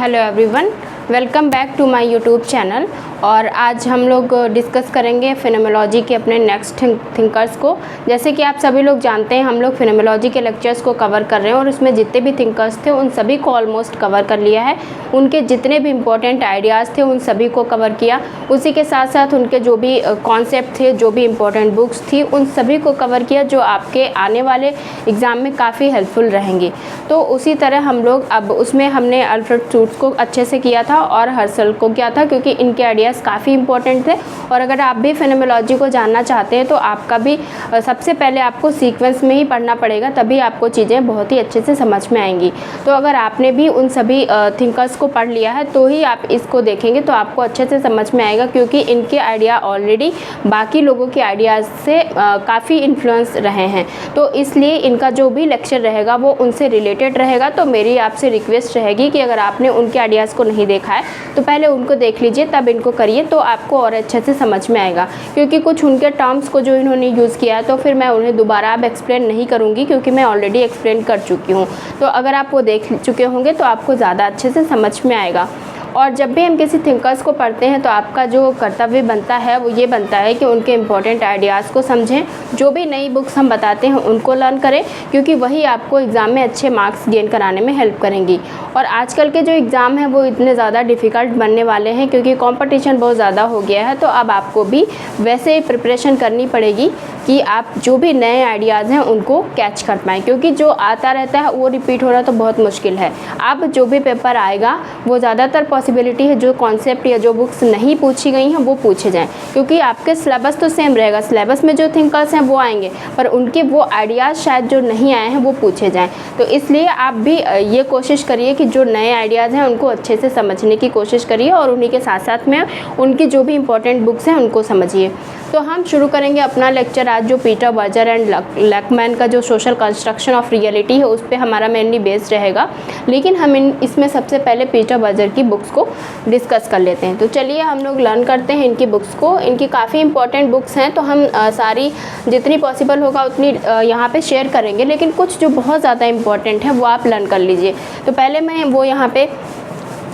Hello everyone, welcome back to my YouTube channel. और आज हम लोग डिस्कस करेंगे फिनोमेलॉजी के अपने नेक्स्ट थिंकर्स को। जैसे कि आप सभी लोग जानते हैं, हम लोग फिनोमेलॉजी के लेक्चर्स को कवर कर रहे हैं और उसमें जितने भी थिंकर्स थे उन सभी को ऑलमोस्ट कवर कर लिया है। उनके जितने भी इम्पोर्टेंट आइडियाज़ थे उन सभी को कवर किया। उसी के साथ साथ उनके जो भी कॉन्सेप्ट थे, जो भी इम्पोर्टेंट बुक्स थी, उन सभी को कवर किया, जो आपके आने वाले एग्ज़ाम में काफ़ी हेल्पफुल रहेंगी। तो उसी तरह हम लोग अब उसमें हमने अल्फ्रेड शूट्स को अच्छे से किया था और हर्सल को किया था, क्योंकि इनके आइडियाज़ काफ़ी इंपॉर्टेंट थे। और अगर आप भी फिनोमेलॉजी को जानना चाहते हैं तो आपका भी सबसे पहले आपको सीक्वेंस में ही पढ़ना पड़ेगा, तभी आपको चीज़ें बहुत ही अच्छे से समझ में आएंगी। तो अगर आपने भी उन सभी थिंकर्स को पढ़ लिया है तो ही आप इसको देखेंगे तो आपको अच्छे से समझ में आएगा, क्योंकि इनके आइडिया ऑलरेडी बाकी लोगों के आइडियाज़ से काफ़ी इन्फ्लुएंस रहे हैं। तो इसलिए इनका जो भी लेक्चर रहेगा वो उनसे रिलेटेड रहेगा। तो मेरी आपसे रिक्वेस्ट रहेगी कि अगर आपने उनके आइडियाज़ को नहीं देखा है तो पहले उनको देख लीजिए, तब इनको करिए, तो आपको और अच्छे से समझ में आएगा। क्योंकि कुछ उनके टर्म्स को जो इन्होंने यूज़ किया है तो फिर मैं उन्हें दोबारा अब एक्सप्लेन नहीं करूँगी, क्योंकि मैं ऑलरेडी एक्सप्लेन कर चुकी हूँ। तो अगर आप वो देख चुके होंगे तो आपको ज़्यादा अच्छे से समझ में आएगा। और जब भी हम किसी थिंकर्स को पढ़ते हैं तो आपका जो कर्तव्य बनता है वो ये बनता है कि उनके इम्पोर्टेंट आइडियाज़ को समझें। जो भी नई बुक्स हम बताते हैं उनको लर्न करें, क्योंकि वही आपको एग्ज़ाम में अच्छे मार्क्स गेन कराने में हेल्प करेंगी। और आजकल के जो एग्ज़ाम हैं वो इतने ज़्यादा डिफ़िकल्ट बनने वाले हैं, क्योंकि कंपटीशन बहुत ज़्यादा हो गया है। तो अब आपको भी वैसे ही प्रिपरेशन करनी पड़ेगी कि आप जो भी नए आइडियाज़ हैं उनको कैच कर पाएँ, क्योंकि जो आता रहता है वो रिपीट होना तो बहुत मुश्किल है। अब जो भी पेपर आएगा वो ज़्यादातर पॉसिबिलिटी है जो कॉन्सेप्ट या जो बुक्स नहीं पूछी गई हैं वो पूछे जाएँ, क्योंकि आपके सिलेबस तो सेम रहेगा। सिलेबस में जो थिंकर्स हैं वो आएंगे, पर उनके वो आइडियाज़ शायद जो नहीं आए हैं वो पूछे जाएँ। तो इसलिए आप भी ये कोशिश करिए कि जो नए आइडियाज़ हैं उनको अच्छे से समझने की कोशिश करिए, और उन्हीं के साथ साथ में उनकी जो भी इम्पोर्टेंट बुक्स हैं उनको समझिए। तो हम शुरू करेंगे अपना लेक्चर आज, जो पीटर बर्जर एंड लैकमैन का जो सोशल कंस्ट्रक्शन ऑफ रियलिटी है उस पर हमारा मेनली बेस्ड रहेगा। लेकिन हम इसमें सबसे पहले पीटर बर्जर की बुक्स को डिस्कस कर लेते हैं। तो चलिए हम लोग लर्न करते हैं इनकी बुक्स को। इनकी काफ़ी इंपॉर्टेंट बुक्स हैं, तो हम सारी जितनी पॉसिबल होगा उतनी यहाँ पे शेयर करेंगे, लेकिन कुछ जो बहुत ज़्यादा इंपॉर्टेंट है वो आप लर्न कर लीजिए। तो पहले मैं वो यहाँ पे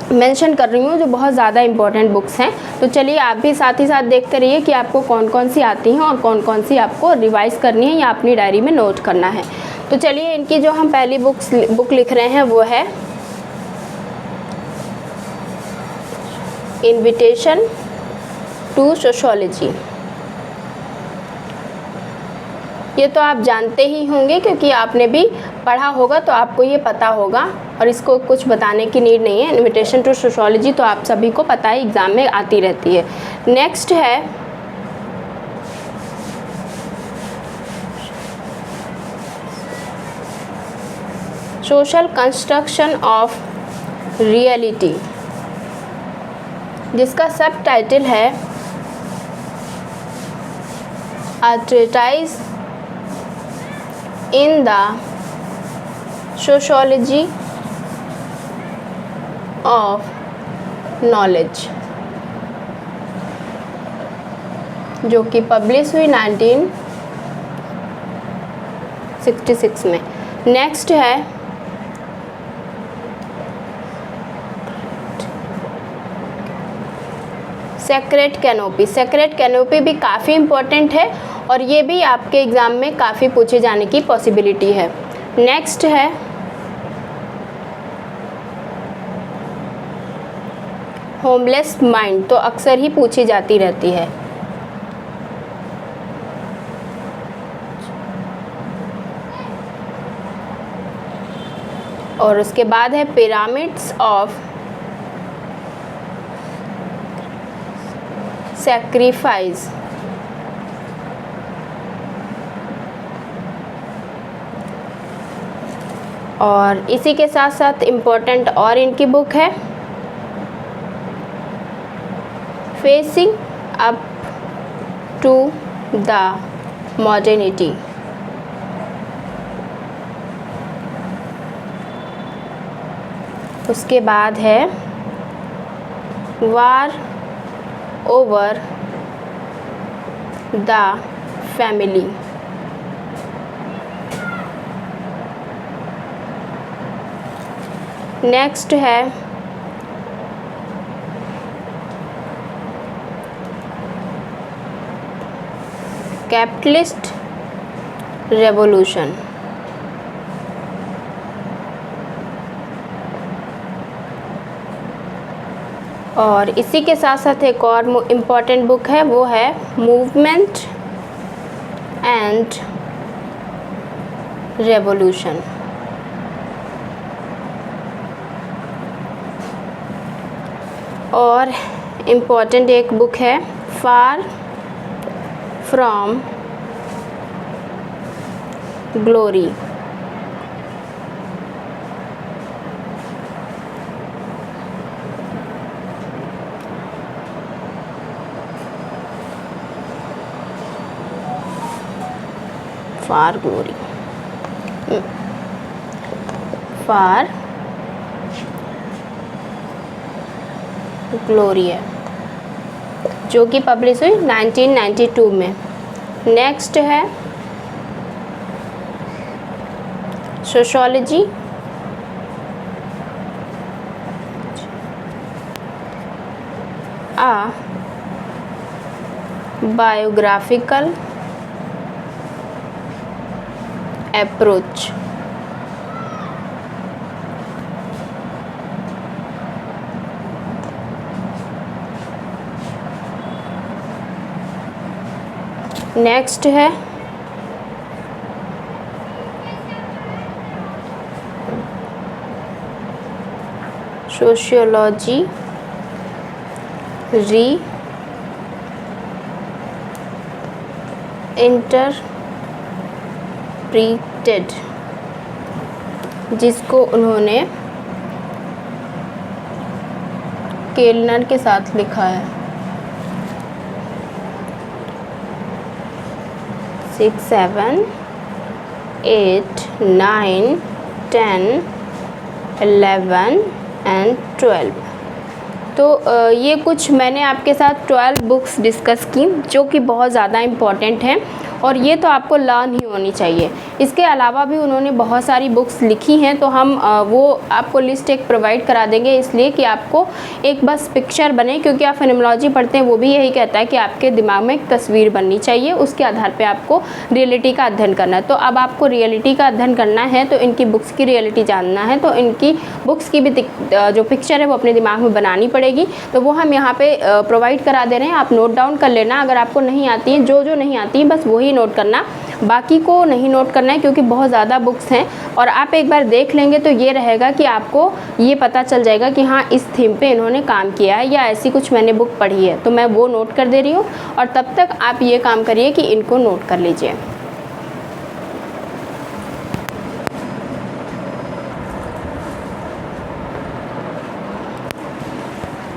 मेंशन कर रही हूँ जो बहुत ज़्यादा इंपॉर्टेंट बुक्स हैं। तो चलिए आप भी साथ ही साथ देखते रहिए कि आपको कौन कौन सी आती हैं और कौन कौन सी आपको रिवाइज़ करनी है या अपनी डायरी में नोट करना है। तो चलिए इनकी जो हम पहली बुक लिख रहे हैं वो है इन्विटेशन टू सोशियोलॉजी। ये तो आप जानते ही होंगे, क्योंकि आपने भी पढ़ा होगा तो आपको ये पता होगा और इसको कुछ बताने की नीड नहीं है। इन्विटेशन टू सोशियोलॉजी तो आप सभी को पता है, एग्ज़ाम में आती रहती है। नेक्स्ट है सोशल कंस्ट्रक्शन ऑफ रियलिटी, जिसका सब टाइटल है a treatise in the sociology of knowledge, जो कि पब्लिश हुई 1966 में। नेक्स्ट है सेक्रेट कैनोपी। सेक्रेट कैनोपी भी काफ़ी इम्पोर्टेंट है और ये भी आपके एग्ज़ाम में काफ़ी पूछे जाने की पॉसिबिलिटी है। नेक्स्ट है होमलेस माइंड, तो अक्सर ही पूछी जाती रहती है। और उसके बाद है पिरामिड्स ऑफ सैक्रिफाइस। और इसी के साथ साथ इम्पोर्टेंट और इनकी बुक है facing up to the modernity. उसके बाद है war over the family. Next है कैपिटलिस्ट रेवोल्यूशन। और इसी के साथ साथ एक और इम्पॉर्टेंट बुक है, वो है मूवमेंट एंड रेवोल्यूशन। और इम्पॉर्टेंट एक बुक है far from glory. Far glory, far glory है, जो कि पब्लिश हुई 1992 में। नेक्स्ट है सोशियोलॉजी, आ बायोग्राफिकल अप्रोच। नेक्स्ट है सोशियोलॉजी री इंटरप्रीटेड, जिसको उन्होंने केलनर के साथ लिखा है। 6, 7, 8, 9, 10, 11 एंड 12। तो ये कुछ मैंने आपके साथ 12 बुक्स डिस्कस की, जो कि बहुत ज़्यादा इम्पॉर्टेंट हैं और ये तो आपको लर्न ही होनी चाहिए। इसके अलावा भी उन्होंने बहुत सारी बुक्स लिखी हैं, तो हम वो आपको लिस्ट एक प्रोवाइड करा देंगे, इसलिए कि आपको एक बस पिक्चर बने, क्योंकि आप फिनोमेलॉजी पढ़ते हैं वो भी यही कहता है कि आपके दिमाग में एक तस्वीर बननी चाहिए, उसके आधार पे आपको रियलिटी का अध्ययन करना है। तो अब आपको रियलिटी का अध्ययन करना है तो इनकी बुक्स की रियलिटी जानना है, तो इनकी बुक्स की भी जो पिक्चर है वो अपने दिमाग में बनानी पड़ेगी। तो वो हम यहाँ पे प्रोवाइड करा दे रहे हैं, आप नोट डाउन कर लेना। अगर आपको नहीं आती है, जो नहीं आती है बस वही नोट करना, बाकी को नहीं नोट करना है, क्योंकि बहुत ज़्यादा बुक्स हैं। और आप एक बार देख लेंगे तो ये रहेगा कि आपको ये पता चल जाएगा कि हाँ इस थीम पे इन्होंने काम किया है या ऐसी कुछ मैंने बुक पढ़ी है, तो मैं वो नोट कर दे रही हूँ। और तब तक आप ये काम करिए कि इनको नोट कर लीजिए।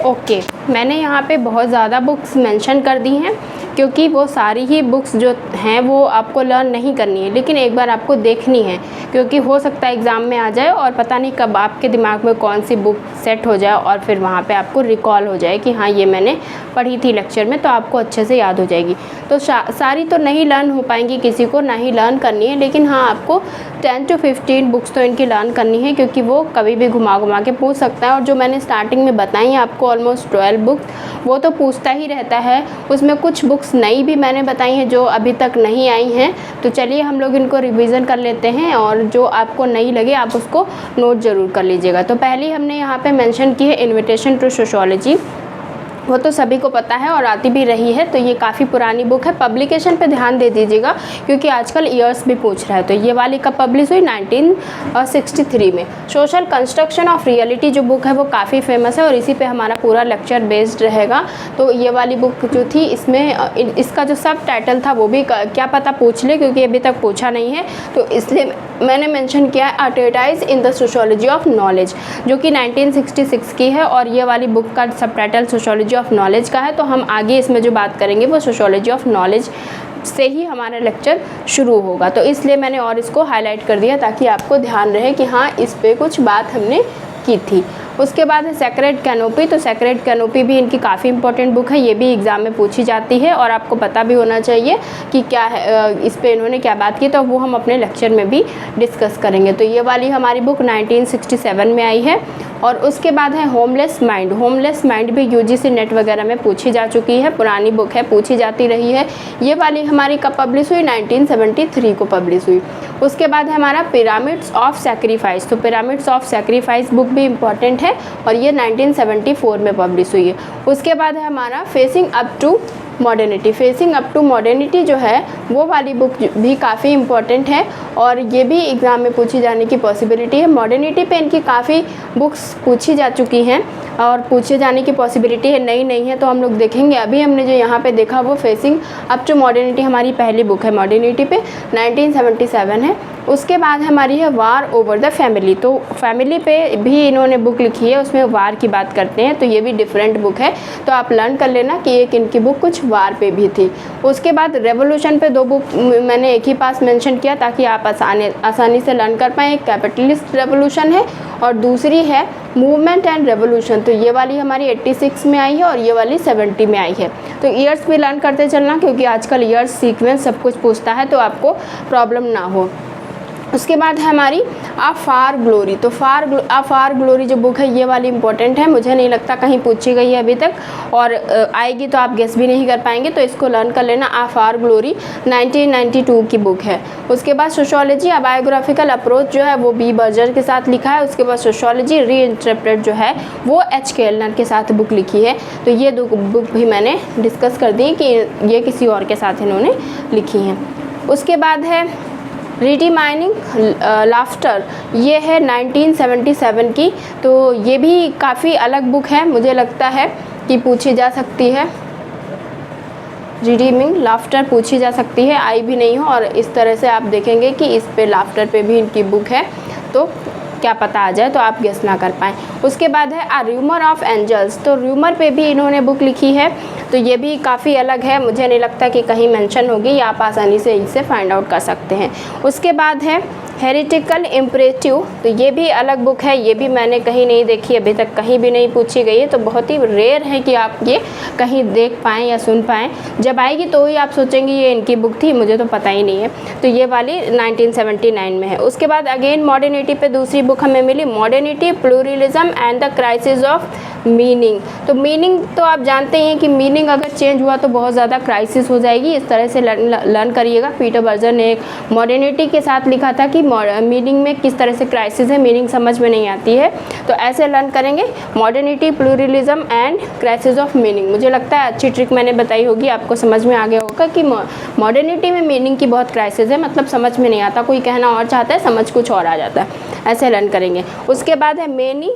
ओके, मैंने यहाँ पे बहुत ज़्यादा बुक्स मेंशन कर दी हैं, क्योंकि वो सारी ही बुक्स जो हैं वो आपको लर्न नहीं करनी है, लेकिन एक बार आपको देखनी है, क्योंकि हो सकता है एग्ज़ाम में आ जाए और पता नहीं कब आपके दिमाग में कौन सी बुक सेट हो जाए और फिर वहाँ पे आपको रिकॉल हो जाए कि हाँ ये मैंने पढ़ी थी लेक्चर में, तो आपको अच्छे से याद हो जाएगी। तो सारी तो नहीं लर्न हो पाएंगी, किसी को नहीं लर्न करनी है, लेकिन हाँ आपको 10 to 15 बुक्स तो इनकी लर्न करनी है, क्योंकि वो कभी भी घुमा के पूछ सकता है। और जो मैंने स्टार्टिंग में बताई आपको ऑलमोस्ट 12 बुक्स, वो तो पूछता ही रहता है। उसमें कुछ बुक्स नई भी मैंने बताई हैं जो अभी तक नहीं आई हैं, तो चलिए हम लोग इनको रिवीजन कर लेते हैं, और जो आपको नहीं लगे आप उसको नोट ज़रूर कर लीजिएगा। तो पहली हमने यहाँ पे मेंशन की है इन्विटेशन टू सोशियोलॉजी, वो तो सभी को पता है और आती भी रही है, तो ये काफ़ी पुरानी बुक है। पब्लिकेशन पे ध्यान दे दीजिएगा, क्योंकि आजकल ईयर्स भी पूछ रहा है। तो ये वाली कब पब्लिश हुई? 1963 में। सोशल कंस्ट्रक्शन ऑफ रियलिटी जो बुक है वो काफ़ी फेमस है और इसी पे हमारा पूरा लेक्चर बेस्ड रहेगा। तो ये वाली बुक जो थी, इसमें इसका जो सब टाइटल था वो भी क्या पता पूछ ले, क्योंकि अभी तक पूछा नहीं है, तो इसलिए मैंने मेंशन किया है a treatise in the sociology of knowledge, जो कि 1966 की है। और ये वाली बुक का सब टाइटल सोशियोलॉजी ऑफ नॉलेज का है। तो हम आगे इसमें जो बात करेंगे वो सोशियोलॉजी ऑफ नॉलेज से ही हमारा लेक्चर शुरू होगा, तो इसलिए मैंने और इसको हाईलाइट कर दिया ताकि आपको ध्यान रहे कि हाँ इस पे कुछ बात हमने की थी। उसके बाद है सेक्रेड कैनोपी। तो सेक्रेड कैनोपी भी इनकी काफ़ी इंपॉर्टेंट बुक है, ये भी एग्ज़ाम में पूछी जाती है और आपको पता भी होना चाहिए कि क्या है इस पे इन्होंने क्या बात की, तो वो हम अपने लेक्चर में भी डिस्कस करेंगे। तो ये वाली हमारी बुक 1967 में आई है। और उसके बाद है होमलेस माइंड। होमलेस माइंड भी यूजीसी नेट वगैरह में पूछी जा चुकी है, पुरानी बुक है, पूछी जाती रही है। ये वाली हमारी कब पब्लिश हुई? 1973 को पब्लिश हुई। उसके बाद है हमारा पिरामिड्स ऑफ सैक्रिफाइस। तो पिरामिड्स ऑफ सैक्रिफाइस बुक भी इम्पॉर्टेंट है और ये 1974 में पब्लिश हुई है। उसके बाद है हमारा facing up to modernity. Facing up to modernity जो है वो वाली बुक भी काफ़ी इम्पॉर्टेंट है और ये भी एग्ज़ाम में पूछी जाने की पॉसिबिलिटी है। मॉडर्निटी पे इनकी काफ़ी बुक्स पूछी जा चुकी हैं और पूछे जाने की पॉसिबिलिटी है, नई नहीं है, तो हम लोग देखेंगे। अभी हमने जो यहाँ पे देखा वो फेसिंग अप टू मॉडर्निटी हमारी पहली बुक है, मॉडर्निटी पे 1977 है। उसके बाद हमारी है वार ओवर द फैमिली। तो फैमिली पे भी इन्होंने बुक लिखी है, उसमें वार की बात करते हैं, तो ये भी डिफरेंट बुक है, तो आप लर्न कर लेना कि एक इनकी बुक कुछ वार पे भी थी। उसके बाद रेवोल्यूशन पे 2 बुक मैंने एक ही पास मेंशन किया ताकि आप आसानी से लर्न कर पाएँ। एक कैपिटलिस्ट रेवोल्यूशन है और दूसरी है मूवमेंट एंड रेवोल्यूशन। तो ये वाली हमारी 86 में आई है और ये वाली 70 में आई है। तो ईयर्स भी लर्न करते चलना, क्योंकि आजकल ईयर्स सीक्वेंस सब कुछ पूछता है, तो आपको प्रॉब्लम ना हो। उसके बाद है हमारी आ फार ग्लोरी। तो आ फार ग्लोरी जो बुक है ये वाली इंपॉर्टेंट है, मुझे नहीं लगता कहीं पूछी गई है अभी तक और आएगी तो आप गेस भी नहीं कर पाएंगे, तो इसको लर्न कर लेना। आ फार ग्लोरी 1992 की बुक है। उसके बाद सोशियोलॉजी, आ बायोग्राफिकल अप्रोच जो है वो बी बर्जर के साथ लिखा है। उसके बाद सोशियोलॉजी रीइंटरप्रेट जो है वो एच केलनर के साथ बुक लिखी है। तो ये 2 बुक भी मैंने डिस्कस कर दी कि ये किसी और के साथ इन्होंने लिखी हैं। उसके बाद है रिडिमाइनिंग लाफ्टर, ये है 1977 की। तो ये भी काफ़ी अलग बुक है, मुझे लगता है कि पूछी जा सकती है। रिडीमिंग लाफ्टर पूछी जा सकती है, आई भी नहीं हो, और इस तरह से आप देखेंगे कि इस पे लाफ्टर पे भी इनकी बुक है, तो क्या पता आ जाए तो आप गेस ना कर पाएँ। उसके बाद है आ र्यूमर ऑफ एंजल्स। तो र्यूमर पे भी इन्होंने बुक लिखी है, तो ये भी काफ़ी अलग है, मुझे नहीं लगता कि कहीं मेंशन होगी, या आप आसानी से इसे फाइंड आउट कर सकते हैं। उसके बाद है हेरिटिकल इम्परेटिव। तो ये भी अलग बुक है, ये भी मैंने कहीं नहीं देखी, अभी तक कहीं भी नहीं पूछी गई है, तो बहुत ही रेयर है कि आप ये कहीं देख पाएँ या सुन पाएँ। जब आएगी तो ही आप सोचेंगे ये इनकी बुक थी, मुझे तो पता ही नहीं है। तो ये वाली 1979 में है। उसके बाद अगेन मॉडर्निटी पे दूसरी बुक हमें मिली, modernity pluralism and the crisis of meaning. तो मीनिंग तो आप जानते हैं कि मीनिंग अगर चेंज हुआ तो बहुत ज़्यादा क्राइसिस हो जाएगी, इस तरह से लर्न करिएगा। पीटर बर्जर ने एक मॉडर्निटी के साथ लिखा था कि मीनिंग में किस तरह से क्राइसिस है, मीनिंग समझ में नहीं आती है, तो ऐसे लर्न करेंगे modernity pluralism and crisis of meaning. मुझे लगता है अच्छी ट्रिक मैंने बताई होगी, आपको समझ में आ गया होगा कि मॉडर्निटी में मीनिंग की बहुत क्राइसिस है, मतलब समझ में नहीं आता, कोई कहना और चाहता है, समझ कुछ और आ जाता है, ऐसे लर्न करेंगे। उसके बाद है मेनी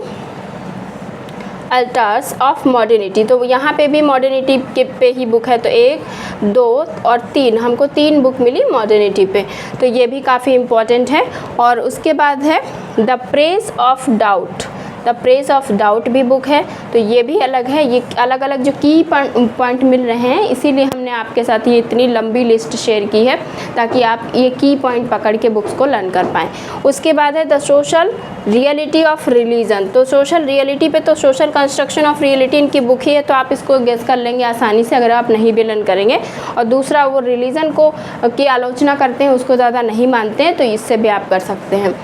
अल्टर्स ऑफ मॉडर्निटी। तो यहाँ पे भी मॉडर्निटी के पे ही बुक है, तो 1, 2 और 3 हमको 3 बुक मिली मॉडर्निटी पे, तो ये भी काफ़ी इम्पॉर्टेंट है। और उसके बाद है the press of doubt. The press of doubt भी बुक है, तो ये भी अलग है। ये अलग अलग जो की पॉइंट मिल रहे हैं, इसीलिए हमने आपके साथ ये इतनी लंबी लिस्ट शेयर की है, ताकि आप ये की पॉइंट पकड़ के बुक्स को लर्न कर पाएँ। उसके बाद है the social reality of religion. तो सोशल रियलिटी पे तो सोशल कंस्ट्रक्शन ऑफ रियलिटी इनकी बुक ही है, तो आप इसको गेस कर लेंगे आसानी से अगर आप नहीं भी लर्न करेंगे। और दूसरा वो रिलीजन को की आलोचना करते हैं, उसको ज़्यादा नहीं मानते हैं, तो इससे भी आप कर सकते हैं।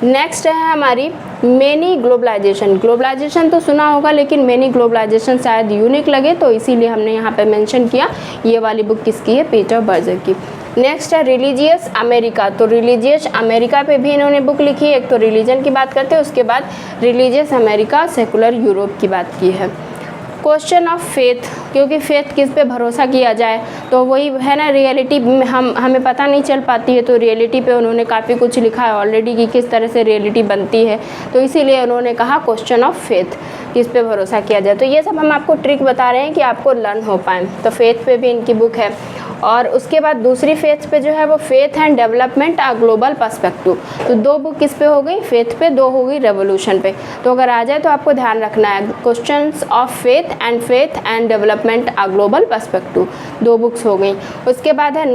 नेक्स्ट है हमारी मेनी ग्लोबलाइजेशन। ग्लोबलाइजेशन तो सुना होगा, लेकिन मेनी ग्लोबलाइजेशन शायद यूनिक लगे, तो इसीलिए हमने यहाँ पे मेंशन किया। ये वाली बुक किसकी है? पीटर बर्जर की। नेक्स्ट है रिलीजियस अमेरिका। तो रिलीजियस अमेरिका पे भी इन्होंने बुक लिखी है। एक तो रिलीजन की बात करते हैं, उसके बाद रिलीजियस अमेरिका, सेकुलर यूरोप की बात की है। क्वेश्चन ऑफ फेथ, क्योंकि फेथ किस पे भरोसा किया जाए, तो वही है ना, रियलिटी हमें पता नहीं चल पाती है, तो रियलिटी पे उन्होंने काफ़ी कुछ लिखा है ऑलरेडी कि किस तरह से रियलिटी बनती है, तो इसीलिए उन्होंने कहा क्वेश्चन ऑफ फेथ, किस पे भरोसा किया जाए। तो ये सब हम आपको ट्रिक बता रहे हैं कि आपको लर्न हो पाए। तो फेथ पे भी इनकी बुक है। और उसके बाद दूसरी फेथ पे जो है वो faith and development a global perspective. तो 2 बुक किस पे हो गई? फेथ पे, 2 हो गई रेवोल्यूशन पे। तो अगर आ जाए तो आपको ध्यान रखना है questions of faith and development a global perspective, 2 books miss हो गई। उसके बाद है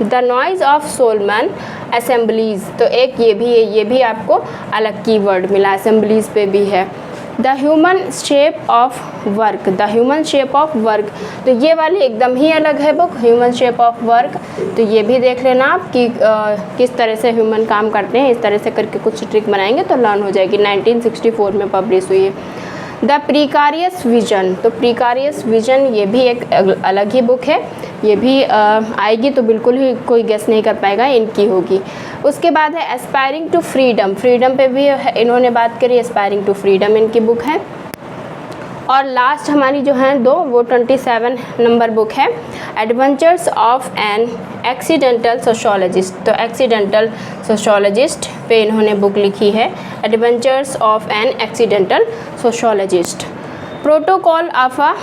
the noise of solemn assemblies, तो एक ये भी आपको अलग कीवर्ड मिला, असेंबलीज़ पे भी है। The human shape of work, the human shape of work, तो ये वाली एकदम ही अलग है book, human shape of work. तो ये भी देख लेना आप कि किस तरह से ह्यूमन काम करते हैं, इस तरह से करके कुछ ट्रिक बनाएंगे तो लर्न हो जाएगी। 1964 में पब्लिश हुई है। द प्रीकारियस विजन, तो प्रीकारियस विजन ये भी एक अलग ही बुक है, ये भी आएगी तो बिल्कुल ही कोई गेस नहीं कर पाएगा, इनकी होगी। उसके बाद है एस्पायरिंग टू फ्रीडम, फ्रीडम पे भी इन्होंने बात करी, एस्पायरिंग टू फ्रीडम इनकी बुक है। और लास्ट हमारी जो है दो, वो 27 नंबर बुक है, adventures of an accidental sociologist, तो एक्सीडेंटल सोशोलॉजिस्ट पे इन्होंने बुक लिखी है, adventures of an accidental sociologist. Protocol of a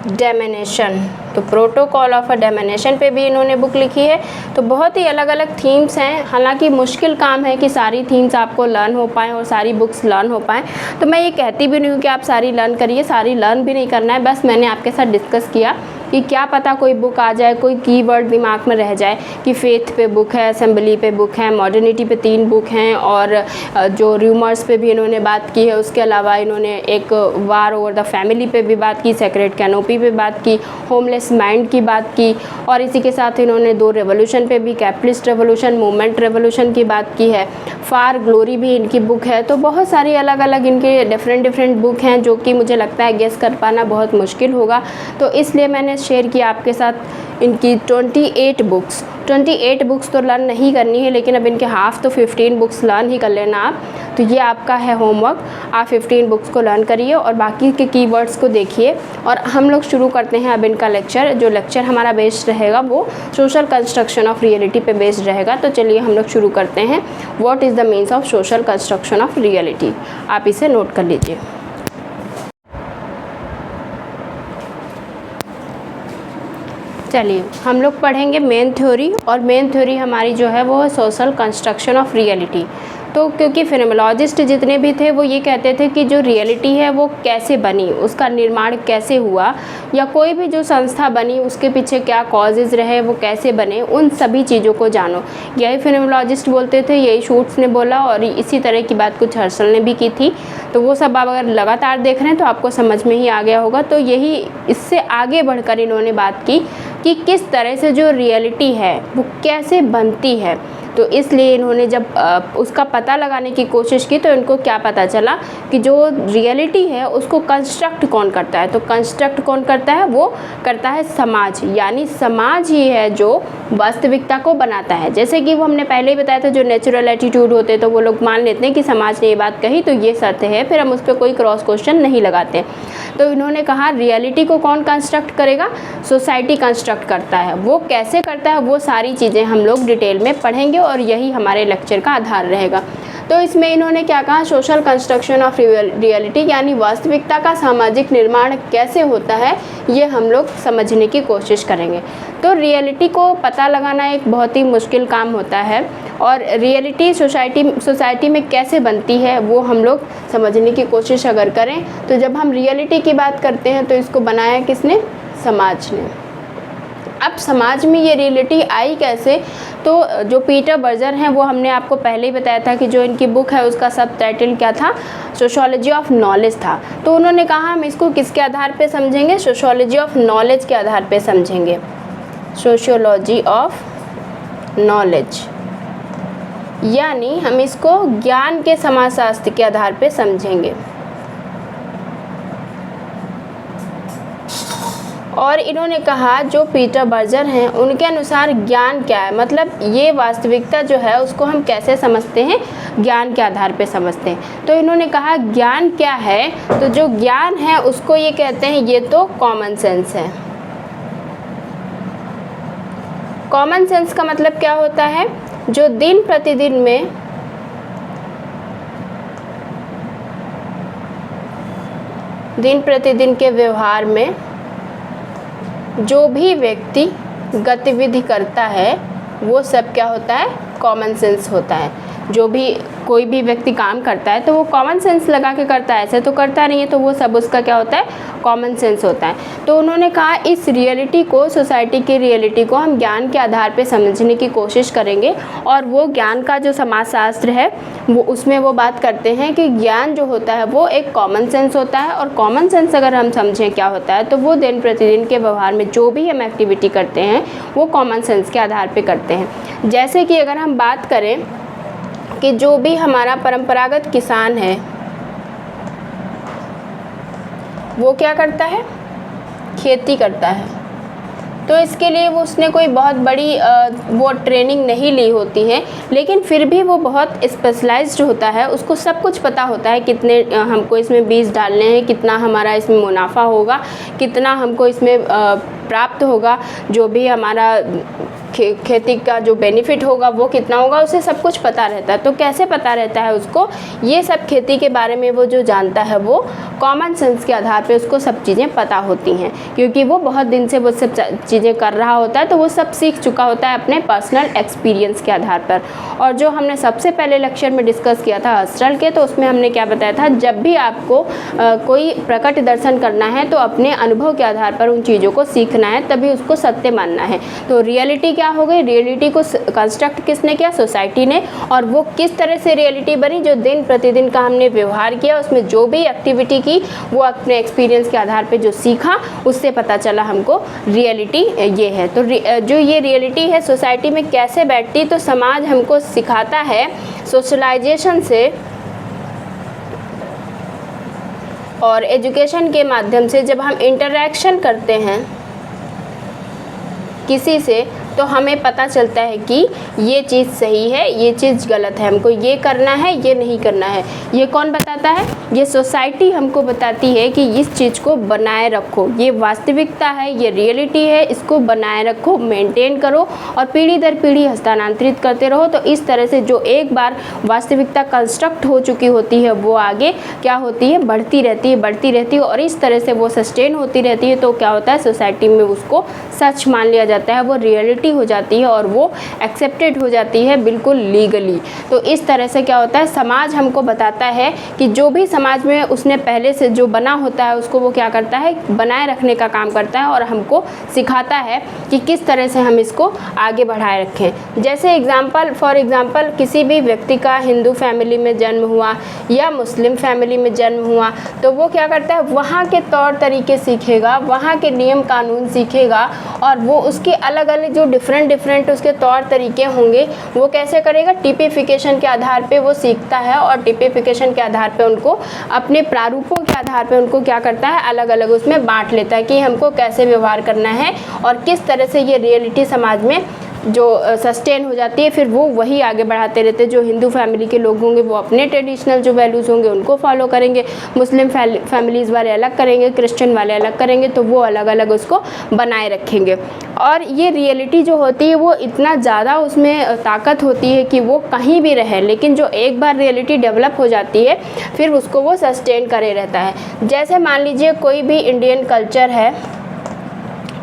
damnation, तो प्रोटोकॉल ऑफ अ डेमिनेशन पे भी इन्होंने बुक लिखी है। तो बहुत ही अलग अलग थीम्स हैं, हालांकि मुश्किल काम है कि सारी थीम्स आपको लर्न हो पाएँ और सारी बुक्स लर्न हो पाएँ। तो मैं ये कहती भी नहीं हूँ कि आप सारी लर्न करिए, सारी लर्न भी नहीं करना है, बस मैंने आपके साथ डिस्कस किया कि क्या पता कोई बुक आ जाए, कोई कीवर्ड दिमाग में रह जाए कि फेथ पे बुक है, असेंबली पे बुक है, मॉडर्निटी पे 3 बुक हैं, और जो र्यूमर्स पे भी इन्होंने बात की है। उसके अलावा इन्होंने एक वार ओवर द फैमिली पे भी बात की, सेक्रेट कैनोपी पे बात की, होमलेस माइंड की बात की, और इसी के साथ इन्होंने 2 रेवोल्यूशन पे भी, कैपिटलिस्ट रेवोल्यूशन, मूवमेंट रेवोल्यूशन की बात की है। फार ग्लोरी भी इनकी बुक है। तो बहुत सारी अलग अलग इनके डिफरेंट बुक हैं जो कि मुझे लगता है गेस कर पाना बहुत मुश्किल होगा, तो इसलिए मैंने शेयर किया आपके साथ इनकी 28 बुक्स तो लर्न नहीं करनी है, लेकिन अब इनके हाफ तो 15 बुक्स लर्न ही कर लेना आप। तो ये आपका है होमवर्क, आप 15 बुक्स को लर्न करिए और बाकी के कीवर्ड्स को देखिए। और हम लोग शुरू करते हैं अब इनका लेक्चर। जो लेक्चर हमारा बेस्ड रहेगा वो सोशल कंस्ट्रक्शन ऑफ रियलिटी पे बेस्ड रहेगा। तो चलिए हम लोग शुरू करते हैं। What is the means of social construction of reality, आप इसे नोट कर लीजिए। चलिए हम लोग पढ़ेंगे मेन थ्योरी, और मेन थ्योरी हमारी जो है वो है सोशल कंस्ट्रक्शन ऑफ रियलिटी। तो क्योंकि फिनोमेनोलॉजिस्ट जितने भी थे वो ये कहते थे कि जो रियलिटी है वो कैसे बनी, उसका निर्माण कैसे हुआ, या कोई भी जो संस्था बनी उसके पीछे क्या कॉजेज़ रहे, वो कैसे बने, उन सभी चीज़ों को जानो। यही फिनोमेनोलॉजिस्ट बोलते थे, यही शूट्स ने बोला, और इसी तरह की बात कुछ हर्शल ने भी की थी। तो वो सब आप अगर लगातार देख रहे हैं तो आपको समझ में ही आ गया होगा। तो यही इससे आगे बढ़कर इन्होंने बात की कि किस तरह से जो रियलिटी है वो कैसे बनती है। तो इसलिए इन्होंने जब उसका पता लगाने की कोशिश की तो इनको क्या पता चला कि जो रियलिटी है उसको कंस्ट्रक्ट कौन करता है। तो कंस्ट्रक्ट कौन करता है, वो करता है समाज, यानी समाज ही है जो वास्तविकता को बनाता है। जैसे कि वो हमने पहले ही बताया था, जो नेचुरल एटीट्यूड होते हैं तो वो लोग मान लेते हैं कि समाज ने ये बात कही तो ये सत्य है, फिर हम उस पर कोई क्रॉस क्वेश्चन नहीं लगाते। तो इन्होंने कहा रियलिटी को कौन कंस्ट्रक्ट करेगा, सोसाइटी कंस्ट्रक्ट करता है। वो कैसे करता है, वो सारी चीज़ें हम लोग डिटेल में पढ़ेंगे और यही हमारे लेक्चर का आधार रहेगा। तो इसमें इन्होंने क्या कहा, सोशल कंस्ट्रक्शन ऑफ रियलिटी, यानी वास्तविकता का सामाजिक निर्माण कैसे होता है, ये हम लोग समझने की कोशिश करेंगे। तो रियलिटी को पता लगाना एक बहुत ही मुश्किल काम होता है, और रियलिटी सोसाइटी में कैसे बनती है वो हम लोग समझने की कोशिश अगर करें, तो जब हम रियलिटी की बात करते हैं तो इसको बनाया किसने, समाज ने। अब समाज में ये रियलिटी आई कैसे, तो जो पीटर बर्जर हैं वो हमने आपको पहले ही बताया था कि जो इनकी बुक है उसका सब टाइटल क्या था, सोशियोलॉजी ऑफ नॉलेज था। तो उन्होंने कहा हम इसको किसके आधार पे समझेंगे, सोशियोलॉजी ऑफ नॉलेज के आधार पे समझेंगे, सोशियोलॉजी ऑफ नॉलेज, यानी हम इसको ज्ञान के समाजशास्त्र के आधार पे समझेंगे। और इन्होंने कहा जो पीटर बर्जर हैं उनके अनुसार ज्ञान क्या है, मतलब ये वास्तविकता जो है उसको हम कैसे समझते हैं, ज्ञान के आधार पे समझते हैं। तो इन्होंने कहा ज्ञान क्या है, तो जो ज्ञान है उसको ये कहते हैं ये तो कॉमन सेंस है। कॉमन सेंस का मतलब क्या होता है, जो दिन प्रतिदिन के व्यवहार में जो भी व्यक्ति गतिविधि करता है वो सब क्या होता है, कॉमन सेंस होता है। जो भी कोई भी व्यक्ति काम करता है तो वो कॉमन सेंस लगा के करता है, ऐसे तो करता नहीं है, तो वो सब उसका क्या होता है, कॉमन सेंस होता है। तो उन्होंने कहा इस रियलिटी को, सोसाइटी की रियलिटी को हम ज्ञान के आधार पे समझने की कोशिश करेंगे। और वो ज्ञान का जो समाजशास्त्र है वो उसमें वो बात करते हैं कि ज्ञान जो होता है वो एक कॉमन सेंस होता है, और कॉमन सेंस अगर हम समझें क्या होता है तो वो दिन प्रतिदिन के व्यवहार में जो भी हम एक्टिविटी करते हैं वो कॉमन सेंस के आधार पे करते हैं। जैसे कि अगर हम बात करें कि जो भी हमारा परंपरागत किसान है वो क्या करता है, खेती करता है, तो इसके लिए वो उसने कोई बहुत बड़ी वो ट्रेनिंग नहीं ली होती है, लेकिन फिर भी वो बहुत स्पेशलाइज्ड होता है, उसको सब कुछ पता होता है कितने हमको इसमें बीज डालने हैं, कितना हमारा इसमें मुनाफा होगा, कितना हमको इसमें प्राप्त होगा, जो भी हमारा खेती का जो बेनिफिट होगा वो कितना होगा, उसे सब कुछ पता रहता है। तो कैसे पता रहता है उसको, ये सब खेती के बारे में वो जो जानता है वो कॉमन सेंस के आधार पे उसको सब चीज़ें पता होती हैं, क्योंकि वो बहुत दिन से वो सब चीज़ें कर रहा होता है, तो वो सब सीख चुका होता है अपने पर्सनल एक्सपीरियंस के आधार पर। और जो हमने सबसे पहले लेक्चर में डिस्कस किया था हस्टल के, तो उसमें हमने क्या बताया था, जब भी आपको कोई प्रकट दर्शन करना है तो अपने अनुभव के आधार पर उन चीज़ों को सीखना है, तभी उसको सत्य मानना है। तो रियलिटी क्या हो गई, रियलिटी को कंस्ट्रक्ट किसने किया, सोसाइटी ने। और वो किस तरह से रियलिटी बनी, जो दिन प्रतिदिन का हमने व्यवहार किया, उसमें जो भी एक्टिविटी की वो अपने एक्सपीरियंस के आधार पे जो सीखा उससे पता चला हमको रियलिटी ये है। तो जो ये रियलिटी है सोसाइटी में कैसे बैठती, तो समाज हमको सिखाता है सोशलाइजेशन से और एजुकेशन के माध्यम से। जब हम इंटरेक्शन करते हैं किसी से तो हमें पता चलता है कि ये चीज़ सही है, ये चीज़ गलत है, हमको ये करना है, ये नहीं करना है। ये कौन बताता है, ये सोसाइटी हमको बताती है कि इस चीज़ को बनाए रखो, ये वास्तविकता है, ये रियलिटी है, इसको बनाए रखो, मेंटेन करो और पीढ़ी दर पीढ़ी हस्तांतरित करते रहो। तो इस तरह से जो एक बार वास्तविकता कंस्ट्रक्ट हो चुकी होती है वो आगे क्या होती है, बढ़ती रहती है, बढ़ती रहती है, और इस तरह से वो सस्टेन होती रहती है। तो क्या होता है, सोसाइटी में उसको सच मान लिया जाता है, वो रियलिटी हो जाती है और वो एक्सेप्टेड हो जाती है बिल्कुल लीगली। तो इस तरह से क्या होता है, समाज हमको बताता है कि जो भी समाज में उसने पहले से जो बना होता है उसको वो क्या करता है, बनाए रखने का काम करता है और हमको सिखाता है कि किस तरह से हम इसको आगे बढ़ाए रखें। जैसे फॉर एग्जाम्पल किसी भी व्यक्ति का हिंदू फैमिली में जन्म हुआ या मुस्लिम फैमिली में जन्म हुआ, तो वो क्या करता है, वहाँ के तौर तरीके सीखेगा, वहाँ के नियम कानून सीखेगा, और वो उसके अलग अलग जो डिफरेंट उसके तौर तरीके होंगे वो कैसे करेगा, टिपिफिकेशन के आधार पे वो सीखता है, और टिपिफिकेशन के आधार पे उनको अपने प्रारूपों के आधार पे उनको क्या करता है, अलग अलग उसमें बांट लेता है कि हमको कैसे व्यवहार करना है और किस तरह से ये रियलिटी समाज में जो सस्टेन हो जाती है, फिर वो वही आगे बढ़ाते रहते हैं। जो हिंदू फैमिली के लोग होंगे वो अपने ट्रेडिशनल जो वैल्यूज़ होंगे उनको फॉलो करेंगे, मुस्लिम फैमिलीज़ वाले अलग करेंगे, क्रिश्चियन वाले अलग करेंगे, तो वो अलग अलग उसको बनाए रखेंगे। और ये रियलिटी जो होती है वो इतना ज़्यादा उसमें ताकत होती है कि वो कहीं भी रहे, लेकिन जो एक बार रियलिटी डेवलप हो जाती है फिर उसको वो सस्टेन करे रहता है। जैसे मान लीजिए कोई भी इंडियन कल्चर है,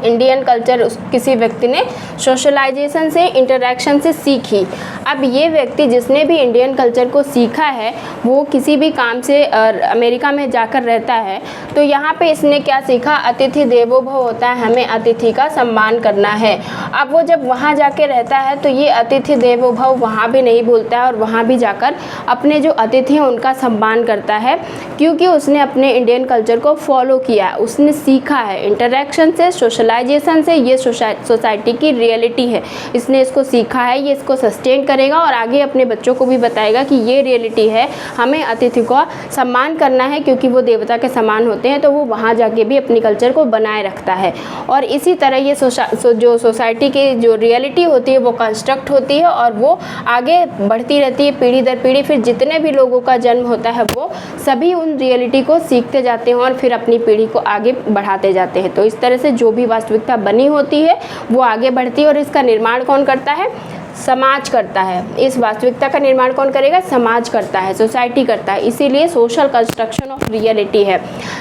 इंडियन कल्चर किसी व्यक्ति ने सोशलाइजेशन से, इंटरेक्शन से सीखी। अब ये व्यक्ति जिसने भी इंडियन कल्चर को सीखा है वो किसी भी काम से अमेरिका में जाकर रहता है, तो यहाँ पे इसने क्या सीखा, अतिथि देवो भव होता है, हमें अतिथि का सम्मान करना है। अब वो जब वहाँ जाके रहता है तो ये अतिथि देवो भव वहाँ भी नहीं भूलता है और वहाँ भी जाकर अपने जो अतिथि हैं उनका सम्मान करता है, क्योंकि उसने अपने इंडियन कल्चर को फॉलो किया, उसने सीखा है इंटरेक्शन से, सोशलाइजेशन से। ये सोसाइटी की रियलिटी है, इसने इसको सीखा है, ये इसको सस्टेन करेगा और आगे अपने बच्चों को भी बताएगा कि ये रियलिटी है, हमें अतिथि का सम्मान करना है, क्योंकि वो देवता के समान होते हैं। तो वो वहाँ जाके भी अपनी कल्चर को बनाए रखता है। और इसी तरह ये जो सोसाइटी की जो रियलिटी होती है वो कंस्ट्रक्ट होती है और वो आगे बढ़ती रहती है पीढ़ी दर पीढ़ी। फिर जितने भी लोगों का जन्म होता है वो सभी उन रियलिटी को सीखते जाते हैं और फिर अपनी पीढ़ी को आगे बढ़ाते जाते हैं। तो इस तरह से जो भी वास्तविकता बनी होती है वो आगे बढ़ती है और इसका निर्माण कौन करता है, समाज करता है। इस वास्तविकता का निर्माण कौन करेगा? समाज करता है, सोसाइटी करता है, इसीलिए सोशल कंस्ट्रक्शन ऑफ रियलिटी है।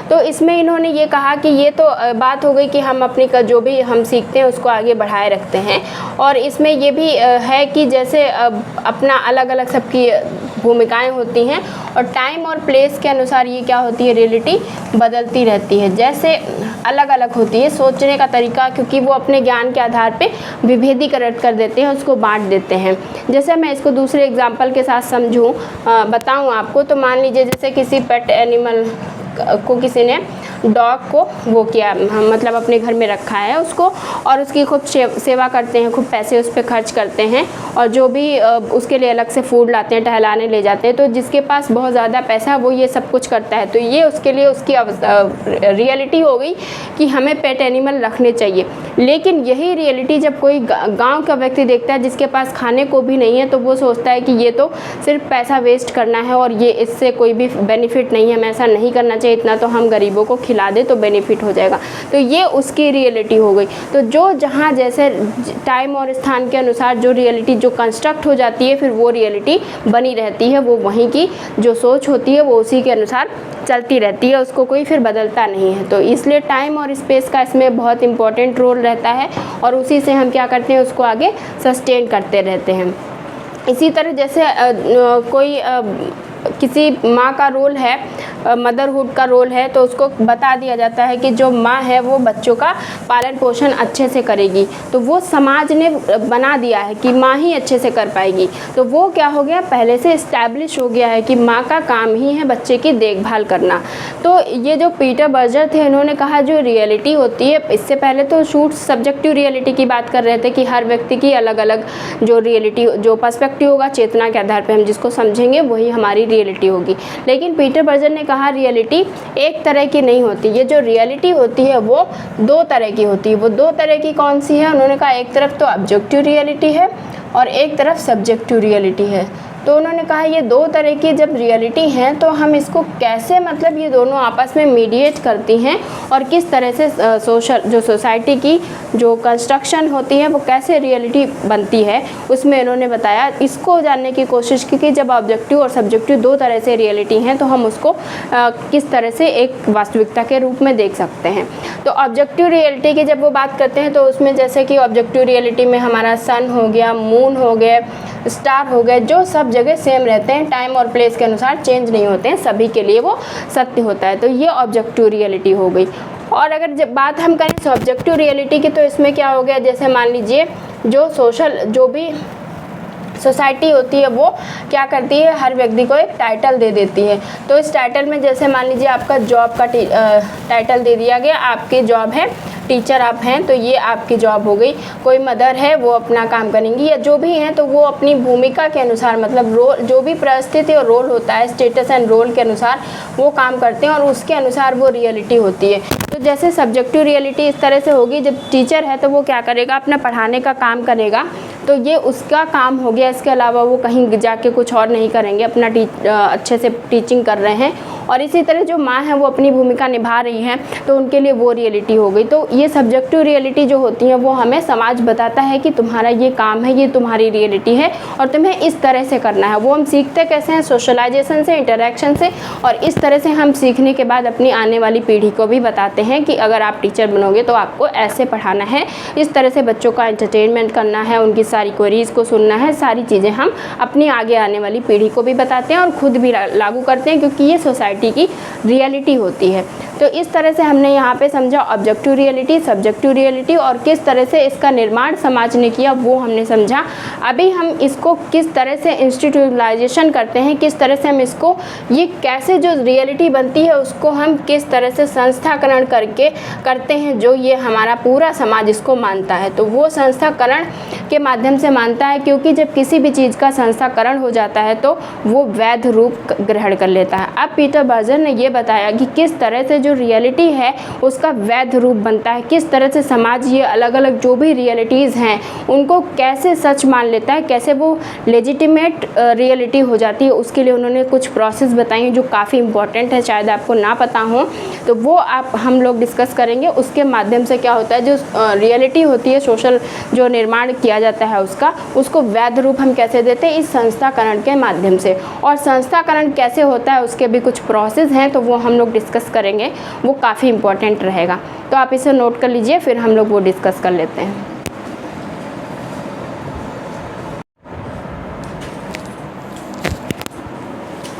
तो इसमें इन्होंने ये कहा कि ये तो बात हो गई कि हम अपनी जो भी हम सीखते हैं उसको आगे बढ़ाए रखते हैं, और इसमें ये भी है कि जैसे अपना अलग अलग सबकी भूमिकाएं होती हैं और टाइम और प्लेस के अनुसार ये क्या होती है, रियलिटी बदलती रहती है। जैसे अलग अलग होती है सोचने का तरीका, क्योंकि वो अपने ज्ञान के आधार पे विभेदीकरण कर देते हैं, उसको बांट देते हैं। जैसे मैं इसको दूसरे एग्जांपल के साथ समझूं, बताऊं आपको, तो मान लीजिए जैसे किसी पेट एनिमल को किसी ने डॉग को वो किया, मतलब अपने घर में रखा है उसको, और उसकी खूब सेवा करते हैं, खूब पैसे उस पर खर्च करते हैं, और जो भी उसके लिए अलग से फूड लाते हैं, टहलाने ले जाते हैं। तो जिसके पास बहुत ज़्यादा पैसा है वो ये सब कुछ करता है, तो ये उसके लिए उसकी रियलिटी हो गई कि हमें पेट एनिमल रखने चाहिए। लेकिन यही रियलिटी जब कोई गाँव का व्यक्ति देखता है जिसके पास खाने को भी नहीं है, तो वो सोचता है कि ये तो सिर्फ पैसा वेस्ट करना है और ये इससे कोई भी बेनिफिट नहीं है, हमें ऐसा नहीं करना चाहिए, इतना तो हम गरीबों को खिला दे तो बेनिफिट हो जाएगा। तो ये उसकी रियलिटी हो गई। तो जो जहाँ जैसे टाइम और स्थान के अनुसार जो रियलिटी जो कंस्ट्रक्ट हो जाती है, फिर वो रियलिटी बनी रहती है, वो वहीं की जो सोच होती है वो उसी के अनुसार चलती रहती है, उसको कोई फिर बदलता नहीं है। तो इसलिए टाइम और स्पेस का इसमें बहुत इंपॉर्टेंट रोल रहता है, और उसी से हम क्या करते हैं, उसको आगे सस्टेन करते रहते हैं। इसी तरह जैसे कोई किसी माँ का रोल है, मदरहुड का रोल है, तो उसको बता दिया जाता है कि जो माँ है वो बच्चों का पालन पोषण अच्छे से करेगी, तो वो समाज ने बना दिया है कि माँ ही अच्छे से कर पाएगी। तो वो क्या हो गया, पहले से इस्टेब्लिश हो गया है कि माँ का काम ही है बच्चे की देखभाल करना। तो ये जो पीटर बर्जर थे, इन्होंने कहा जो रियलिटी होती है, इससे पहले तो शूट सब्जेक्टिव रियलिटी की बात कर रहे थे कि हर व्यक्ति की अलग अलग जो रियलिटी, जो पर्सपेक्टिव होगा, चेतना के आधार पर हम जिसको समझेंगे वही हमारी रियलिटी होगी। लेकिन पीटर बर्जर ने कहा रियलिटी एक तरह की नहीं होती, ये जो रियलिटी होती है वो दो तरह की होती है। वो दो तरह की कौन सी है? उन्होंने कहा एक तरफ तो ऑब्जेक्टिव रियलिटी है और एक तरफ सब्जेक्टिव रियलिटी है। तो उन्होंने कहा ये दो तरह की जब रियलिटी हैं तो हम इसको कैसे, मतलब ये दोनों आपस में मीडिएट करती हैं और किस तरह से जो सोसाइटी की जो कंस्ट्रक्शन होती है वो कैसे रियलिटी बनती है, उसमें इन्होंने बताया। इसको जानने की कोशिश की कि जब ऑब्जेक्टिव और सब्जेक्टिव दो तरह से रियलिटी हैं तो हम उसको किस तरह से एक वास्तविकता के रूप में देख सकते हैं। तो ऑब्जेक्टिव रियलिटी की जब वो बात करते हैं तो उसमें जैसे कि ऑब्जेक्टिव रियलिटी में हमारा सन हो गया, मून हो गए, स्टार हो गए, जो सब जगह सेम रहते हैं, टाइम और प्लेस के अनुसार चेंज नहीं होते हैं, सभी के लिए वो सत्य होता है। तो ये ऑब्जेक्टिव रियलिटी हो गई। और अगर जब बात हम करें सब्जेक्टिव रियलिटी की, तो इसमें क्या हो गया, जैसे मान लीजिए जो भी सोसाइटी होती है वो क्या करती है, हर व्यक्ति को एक टाइटल दे देती है। तो इस टाइटल में जैसे मान लीजिए आपका जॉब का टाइटल दे दिया गया, आपकी जॉब है टीचर आप हैं, तो ये आपकी जॉब हो गई। कोई मदर है वो अपना काम करेंगी, या जो भी हैं तो वो अपनी भूमिका के अनुसार, मतलब रोल, जो भी परिस्थिति और रोल होता है, स्टेटस एंड रोल के अनुसार वो काम करते हैं और उसके अनुसार वो रियलिटी होती है। तो जैसे सब्जेक्टिव रियलिटी इस तरह से होगी, जब टीचर है तो वो क्या करेगा, अपना पढ़ाने का काम करेगा, तो ये उसका काम हो गया, इसके अलावा वो कहीं जाके कुछ और नहीं करेंगे, अपना अच्छे से टीचिंग कर रहे हैं। और इसी तरह जो माँ है वो अपनी भूमिका निभा रही हैं, तो उनके लिए वो रियलिटी हो गई। तो ये सब्जेक्टिव रियलिटी जो होती है वो हमें समाज बताता है कि तुम्हारा ये काम है, ये तुम्हारी रियलिटी है और तुम्हें इस तरह से करना है। वो हम सीखते कैसे हैं, सोशलाइजेशन से, इंटरेक्शन से, और इस तरह से हम सीखने के बाद अपनी आने वाली पीढ़ी को भी बताते हैं कि अगर आप टीचर बनोगे तो आपको ऐसे पढ़ाना है, इस तरह से बच्चों का एंटरटेनमेंट करना है, उनकी सारी क्वेरीज़ को सुनना है। सारी चीज़ें हम अपनी आगे आने वाली पीढ़ी को भी बताते हैं और खुद भी लागू करते हैं, क्योंकि ये सोसाइटी की रियलिटी होती है। तो इस तरह से हमने यहाँ पे समझा ऑब्जेक्टिव रियलिटी, सब्जेक्टिव रियलिटी, और किस तरह से इसका निर्माण समाज ने किया वो हमने समझा। अभी हम इसको किस तरह से इंस्टीट्यूशनलाइजेशन करते हैं, किस तरह से हम इसको, ये कैसे जो रियलिटी बनती है उसको हम किस तरह से संस्थाकरण करके करते हैं, जो ये हमारा पूरा समाज इसको मानता है। तो वो संस्थाकरण के माध्यम से मानता है, क्योंकि जब किसी भी चीज़ का संस्थाकरण हो जाता है तो वो वैध रूप ग्रहण कर लेता है। अब पीटर बर्जर ने ये बताया कि किस तरह से जो रियलिटी है उसका वैध रूप बनता है, किस तरह से समाज ये अलग अलग जो भी रियलिटीज़ हैं उनको कैसे सच मान लेता है, कैसे वो लेजिटिमेट रियलिटी हो जाती है। उसके लिए उन्होंने कुछ प्रोसेस बताई जो काफ़ी इंपॉर्टेंट है, शायद आपको ना पता हो, तो वो हम लोग डिस्कस करेंगे। उसके माध्यम से क्या होता है, जो रियलिटी होती है, सोशल जो निर्माण किया जाता है उसको वैध रूप हम कैसे देते हैं, इस संस्थाकरण के माध्यम से। और संस्थाकरण कैसे होता है उसके भी कुछ प्रोसेस हैं, तो वो हम लोग डिस्कस करेंगे, वो काफ़ी इंपॉर्टेंट रहेगा। तो आप इसे नोट कर लीजिए, फिर हम लोग वो डिस्कस कर लेते हैं।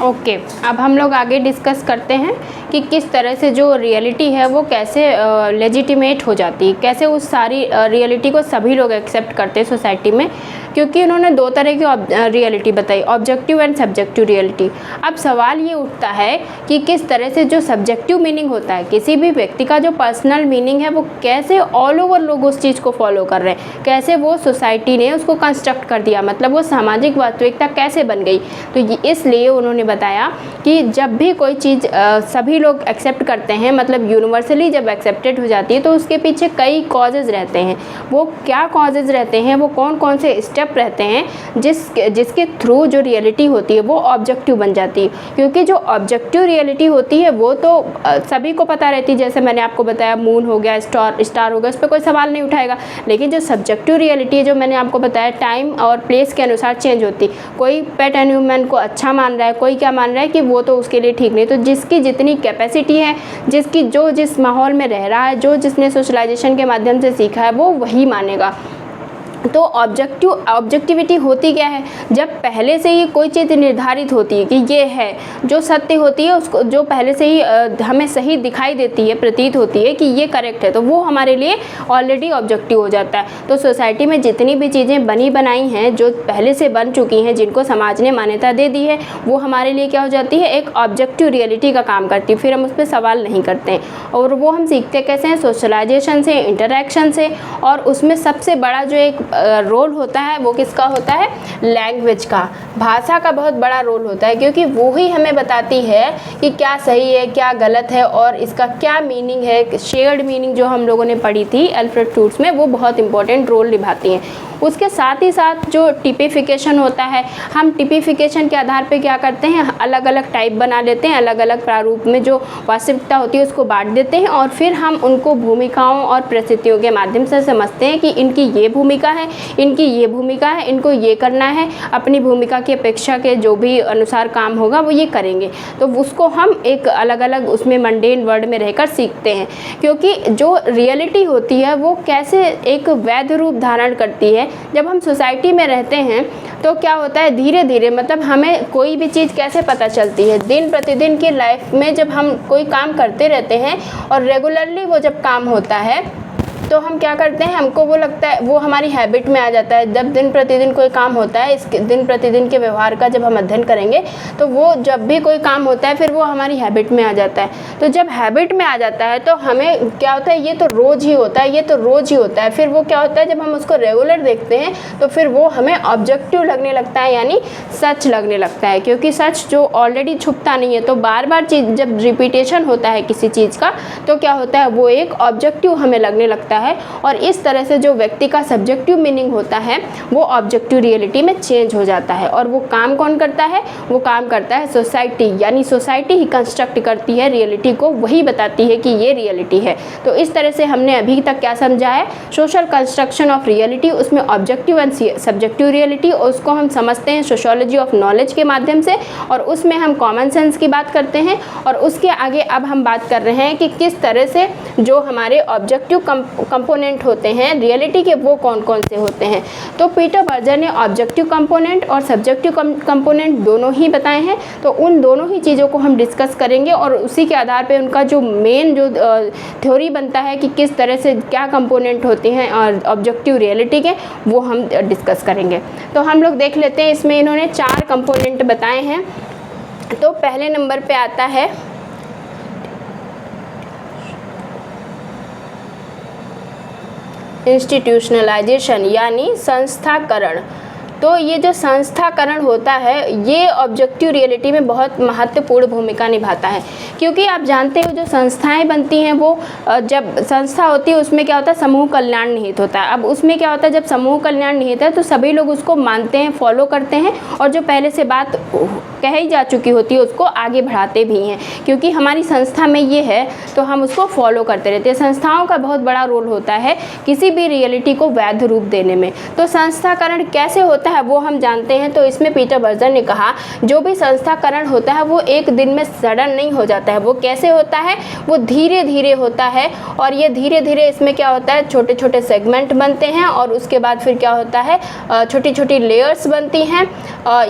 ओके, अब हम लोग आगे डिस्कस करते हैं कि किस तरह से जो रियलिटी है वो कैसे लेजिटिमेट हो जाती है, कैसे उस सारी रियलिटी को सभी लोग एक्सेप्ट करते हैं सोसाइटी में। क्योंकि उन्होंने दो तरह की रियलिटी बताई, ऑब्जेक्टिव एंड सब्जेक्टिव रियलिटी। अब सवाल ये उठता है कि किस तरह से जो सब्जेक्टिव मीनिंग होता है, किसी भी व्यक्ति का जो पर्सनल मीनिंग है, वो कैसे ऑल ओवर लोग उस चीज़ को फॉलो कर रहे हैं, कैसे वो सोसाइटी ने उसको कंस्ट्रक्ट कर दिया, मतलब वो सामाजिक वास्तविकता कैसे बन गई। तो इसलिए उन्होंने बताया कि जब भी कोई चीज़ सभी लोग एक्सेप्ट करते हैं, मतलब यूनिवर्सली जब एक्सेप्टेड हो जाती है, तो उसके पीछे कई कॉजेज़ रहते हैं। वो क्या कॉजेज़ रहते हैं, वो कौन कौन से स्टेप रहते हैं जिसके थ्रू जो रियलिटी होती है वो ऑब्जेक्टिव बन जाती है। क्योंकि जो ऑब्जेक्टिव रियलिटी होती है वो तो सभी को पता रहती है, जैसे मैंने आपको बताया मून हो गया, स्टार हो गया, उस पर कोई सवाल नहीं उठाएगा। लेकिन जो सब्जेक्टिव रियलिटी है, जो मैंने आपको बताया, टाइम और प्लेस के अनुसार चेंज होती। कोई पेट एनिमल को अच्छा मान रहा है, कोई क्या मान रहा है कि वो तो उसके लिए ठीक नहीं। तो जिसकी जितनी कैपेसिटी है, जिसकी जो जिस माहौल में रह रहा है, जो जिसने सोशलाइजेशन के माध्यम से सीखा है, वो वही मानेगा। तो ऑब्जेक्टिविटी होती क्या है, जब पहले से ही कोई चीज़ निर्धारित होती है कि ये है, जो सत्य होती है उसको, जो पहले से ही हमें सही दिखाई देती है, प्रतीत होती है कि ये करेक्ट है, तो वो हमारे लिए ऑलरेडी ऑब्जेक्टिव हो जाता है। तो सोसाइटी में जितनी भी चीज़ें बनी बनाई हैं, जो पहले से बन चुकी हैं, जिनको समाज ने मान्यता दे दी है, वो हमारे लिए क्या हो जाती है, एक ऑब्जेक्टिव रियलिटी का काम करती है। फिर हम उस पर सवाल नहीं करते हैं। और वो हम सीखते कैसे हैं, सोशलाइजेशन से, इंटरेक्शन से। और उसमें सबसे बड़ा जो एक रोल होता है वो किसका होता है, लैंग्वेज का, भाषा का बहुत बड़ा रोल होता है। क्योंकि वो ही हमें बताती है कि क्या सही है, क्या गलत है, और इसका क्या मीनिंग है। शेयर्ड मीनिंग जो हम लोगों ने पढ़ी थी अल्फ्रेड टूट्स में, वो बहुत इंपॉर्टेंट रोल निभाती हैं। उसके साथ ही साथ जो टिपिफिकेशन होता है, हम टिपिफिकेशन के आधार पे क्या करते हैं, अलग अलग टाइप बना लेते हैं, अलग अलग प्रारूप में जो वास्तविकता होती है उसको बांट देते हैं, और फिर हम उनको भूमिकाओं और परिस्थितियों के माध्यम से समझते हैं कि इनकी ये भूमिका है, इनकी ये भूमिका है, इनको ये करना है, अपनी भूमिका की अपेक्षा के जो भी अनुसार काम होगा वो ये करेंगे। तो उसको हम एक अलग अलग उसमें मंडेन वर्ड में रहकर सीखते हैं। क्योंकि जो रियलिटी होती है वो कैसे एक वैध रूप धारण करती है, जब हम सोसाइटी में रहते हैं तो क्या होता है, धीरे धीरे, मतलब हमें कोई भी चीज़ कैसे पता चलती है, दिन प्रतिदिन की लाइफ में जब हम कोई काम करते रहते हैं और रेगुलरली वो जब काम होता है तो हम क्या करते हैं, हमको वो लगता है, वो हमारी हैबिट में आ जाता है। जब दिन प्रतिदिन कोई काम होता है, इसके दिन प्रतिदिन के व्यवहार का जब हम अध्ययन करेंगे तो वो जब भी कोई काम होता है फिर वो हमारी हैबिट में आ जाता है। तो जब हैबिट में आ जाता है तो हमें क्या होता है, ये तो रोज़ ही होता है, ये तो रोज़ ही होता है। फिर वो क्या होता है, जब हम उसको रेगुलर देखते हैं तो फिर वो हमें ऑब्जेक्टिव लगने लगता है, यानी सच लगने लगता है। क्योंकि सच जो ऑलरेडी छुपता नहीं है, तो बार बार चीज़ जब रिपीटेशन होता है किसी चीज़ का तो क्या होता है, वो एक ऑब्जेक्टिव हमें लगने लगता है। और इस तरह से जो व्यक्ति का सब्जेक्टिव मीनिंग होता है वो ऑब्जेक्टिव रियलिटी में चेंज हो जाता है। और वो काम कौन करता है, वो काम करता है सोसाइटी, यानी सोसाइटी ही कंस्ट्रक्ट करती है रियलिटी को, वही बताती है कि ये रियलिटी है। तो इस तरह से हमने अभी तक क्या समझा है, सोशल कंस्ट्रक्शन ऑफ रियलिटी, उसमें ऑब्जेक्टिव एंड सब्जेक्टिव रियलिटी, उसको हम समझते हैं सोशियोलॉजी ऑफ नॉलेज के माध्यम से, और उसमें हम कॉमन सेंस की बात करते हैं। और उसके आगे अब हम बात कर रहे हैं कि किस तरह से जो हमारे ऑब्जेक्टिव कंपोनेंट होते हैं रियलिटी के, वो कौन कौन से होते हैं। तो पीटर बर्जर ने ऑब्जेक्टिव कंपोनेंट और सब्जेक्टिव कंपोनेंट दोनों ही बताए हैं। तो उन दोनों ही चीज़ों को हम डिस्कस करेंगे और उसी के आधार पे उनका जो मेन जो थ्योरी बनता है कि किस तरह से क्या कंपोनेंट होते हैं और ऑब्जेक्टिव रियलिटी के, वो हम डिस्कस करेंगे। तो हम लोग देख लेते हैं, इसमें इन्होंने 4 कंपोनेंट बताए हैं। तो पहले नंबर पे आता है इंस्टीट्यूशनलाइजेशन, यानी संस्थाकरण। तो ये जो संस्थाकरण होता है ये ऑब्जेक्टिव रियलिटी में बहुत महत्वपूर्ण भूमिका निभाता है, क्योंकि आप जानते हो जो संस्थाएं बनती हैं वो जब संस्था होती है उसमें क्या होता है, समूह कल्याण निहित होता है। अब उसमें क्या होता है, जब समूह कल्याण निहित है तो सभी लोग उसको मानते हैं, फॉलो करते हैं, और जो पहले से बात कही जा चुकी होती है उसको आगे बढ़ाते भी हैं, क्योंकि हमारी संस्था में ये है तो हम उसको फॉलो करते रहते हैं। संस्थाओं का बहुत बड़ा रोल होता है किसी भी रियलिटी को वैध रूप देने में। तो संस्थाकरण कैसे होता है वो हम जानते हैं। तो इसमें पीटर बर्जर ने कहा जो भी संस्थाकरण होता है वो एक दिन में सडन नहीं हो जाता है। वो कैसे होता है, वो धीरे धीरे होता है, और ये धीरे धीरे इसमें क्या होता है, छोटे छोटे सेगमेंट बनते हैं, और उसके बाद फिर क्या होता है, छोटी छोटी लेयर्स बनती हैं,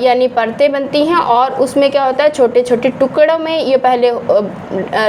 यानी परतें बनती हैं, और उसमें क्या होता है, छोटे छोटे टुकड़ों में ये पहले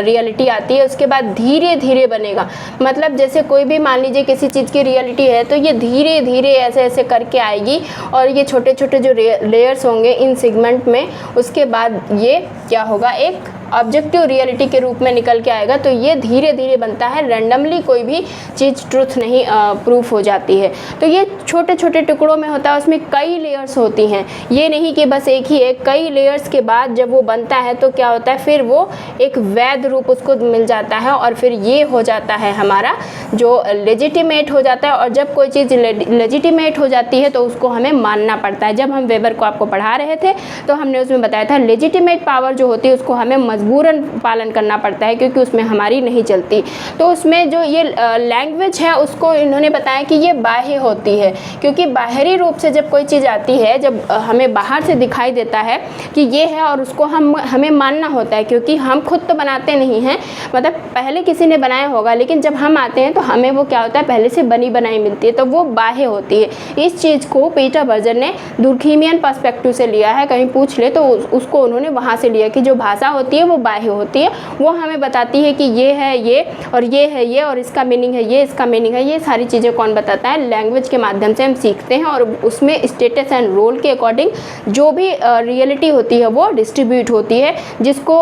रियलिटी आती है, उसके बाद धीरे धीरे बनेगा। मतलब जैसे कोई भी मान लीजिए किसी चीज़ की रियलिटी है तो ये धीरे धीरे ऐसे ऐसे करके आएगी, और ये छोटे छोटे जो लेयर्स होंगे इन सेगमेंट में, उसके बाद ये क्या होगा, एक ऑब्जेक्टिव रियलिटी के रूप में निकल के आएगा। तो ये धीरे धीरे बनता है, रैंडमली कोई भी चीज़ ट्रुथ नहीं प्रूफ हो जाती है। तो ये छोटे छोटे टुकड़ों में होता है, उसमें कई लेयर्स होती हैं, ये नहीं कि बस एक ही है। कई लेयर्स के बाद जब वो बनता है तो क्या होता है, फिर वो एक वैध रूप उसको मिल जाता है, और फिर ये हो जाता है हमारा जो लेजिटिमेट हो जाता है। और जब कोई चीज़ लेजिटिमेट हो जाती है तो उसको हमें मानना पड़ता है। जब हम वेबर को आपको पढ़ा रहे थे तो हमने उसमें बताया था लेजिटिमेट पावर जो होती है उसको हमें मजबूरन पालन करना पड़ता है, क्योंकि उसमें हमारी नहीं चलती। तो उसमें जो ये लैंग्वेज है उसको इन्होंने बताया कि ये बाह्य होती है, क्योंकि बाहरी रूप से जब कोई चीज़ आती है, जब हमें बाहर से दिखाई देता है कि ये है, और उसको हमें मानना होता है, क्योंकि हम खुद तो बनाते नहीं हैं, मतलब पहले किसी ने बनाया होगा, लेकिन जब हम आते हैं तो हमें वो क्या होता है, पहले से बनी बनाई मिलती है, तो वो बाह्य होती है। इस चीज़ को पीटर बर्जर ने दुर्खीमियन पर्सपेक्टिव से लिया है। कहीं पूछ ले तो उसको उन्होंने वहाँ से लिया कि जो भाषा होती है वो बाह्य होती है, वो हमें बताती है कि ये है ये, और ये है ये, और इसका मीनिंग है ये, इसका मीनिंग है ये। सारी चीज़ें कौन बताता है, लैंग्वेज के माध्यम से हम सीखते हैं, और उसमें स्टेटस एंड रोल के अकॉर्डिंग जो भी रियलिटी होती है वो डिस्ट्रीब्यूट होती है। जिसको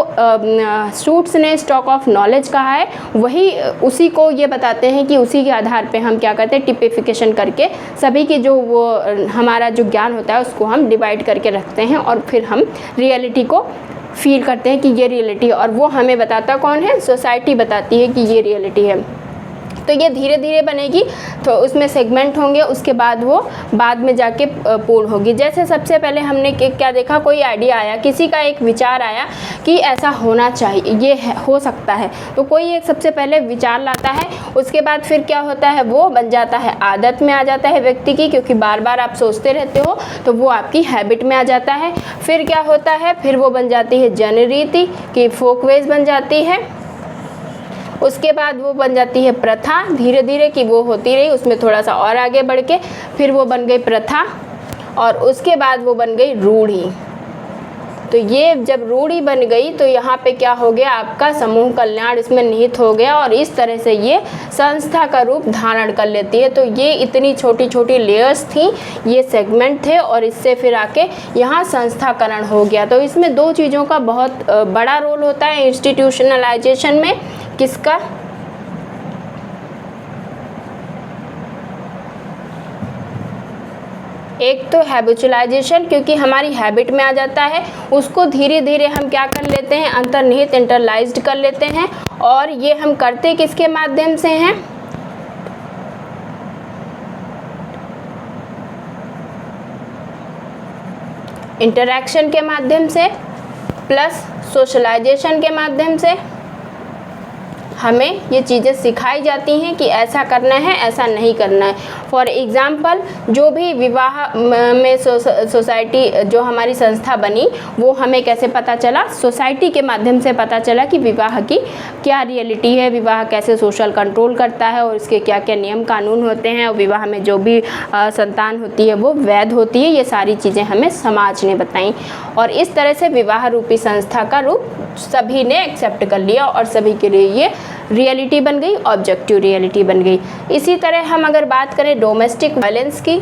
शूट्स ने स्टॉक ऑफ नॉलेज कहा है, वही उसी को ये बताते हैं कि उसी के आधार पे हम क्या करते हैं, टिपिफिकेशन करके सभी की जो वो हमारा जो ज्ञान होता है उसको हम डिवाइड करके रखते हैं, और फिर हम रियलिटी को फील करते हैं कि ये रियलिटी है। और वो हमें बताता कौन है, सोसाइटी बताती है कि ये रियलिटी है। तो ये धीरे धीरे बनेगी, तो उसमें सेगमेंट होंगे, उसके बाद वो बाद में जाके पूर्ण होगी। जैसे सबसे पहले हमने क्या देखा, कोई आइडिया आया, किसी का एक विचार आया कि ऐसा होना चाहिए, ये हो सकता है, तो कोई एक सबसे पहले विचार लाता है, उसके बाद फिर क्या होता है, वो बन जाता है, आदत में आ जाता है व्यक्ति की, क्योंकि बार बार आप सोचते रहते हो तो वो आपकी हैबिट में आ जाता है। फिर क्या होता है, फिर वो बन जाती है जनरीति की, फोकवेज बन जाती है। उसके बाद वो बन जाती है प्रथा, धीरे धीरे कि वो होती रही, उसमें थोड़ा सा और आगे बढ़ के फिर वो बन गई प्रथा, और उसके बाद वो बन गई रूढ़ी। तो ये जब रूढ़ी बन गई तो यहाँ पे क्या हो गया, आपका समूह कल्याण इसमें निहित हो गया, और इस तरह से ये संस्था का रूप धारण कर लेती है। तो ये इतनी छोटी छोटी लेयर्स थी, ये सेगमेंट थे, और इससे फिर आके यहाँ संस्थाकरण हो गया। तो इसमें दो चीज़ों का बहुत बड़ा रोल होता है इंस्टीट्यूशनलाइजेशन में। किसका, एक तो हैबिचुअलाइजेशन, क्योंकि हमारी हैबिट में आ जाता है, उसको धीरे धीरे हम क्या कर लेते हैं, अंतर्निहित इंटरलाइज्ड कर लेते हैं। और ये हम करते किसके माध्यम से हैं, इंटरैक्शन के माध्यम से प्लस सोशलाइजेशन के माध्यम से हमें ये चीज़ें सिखाई जाती हैं कि ऐसा करना है, ऐसा नहीं करना है। फॉर एग्ज़ाम्पल, जो भी विवाह में सोसाइटी जो हमारी संस्था बनी, वो हमें कैसे पता चला, सोसाइटी के माध्यम से पता चला कि विवाह की क्या रियलिटी है, विवाह कैसे सोशल कंट्रोल करता है, और इसके क्या क्या नियम कानून होते हैं, और विवाह में जो भी संतान होती है वो वैध होती है। ये सारी चीज़ें हमें समाज ने बताई, और इस तरह से विवाह रूपी संस्था का रूप सभी ने एक्सेप्ट कर लिया, और सभी के लिए ये रियलिटी बन गई, ऑब्जेक्टिव रियलिटी बन गई। इसी तरह हम अगर बात करें डोमेस्टिक वायलेंस की,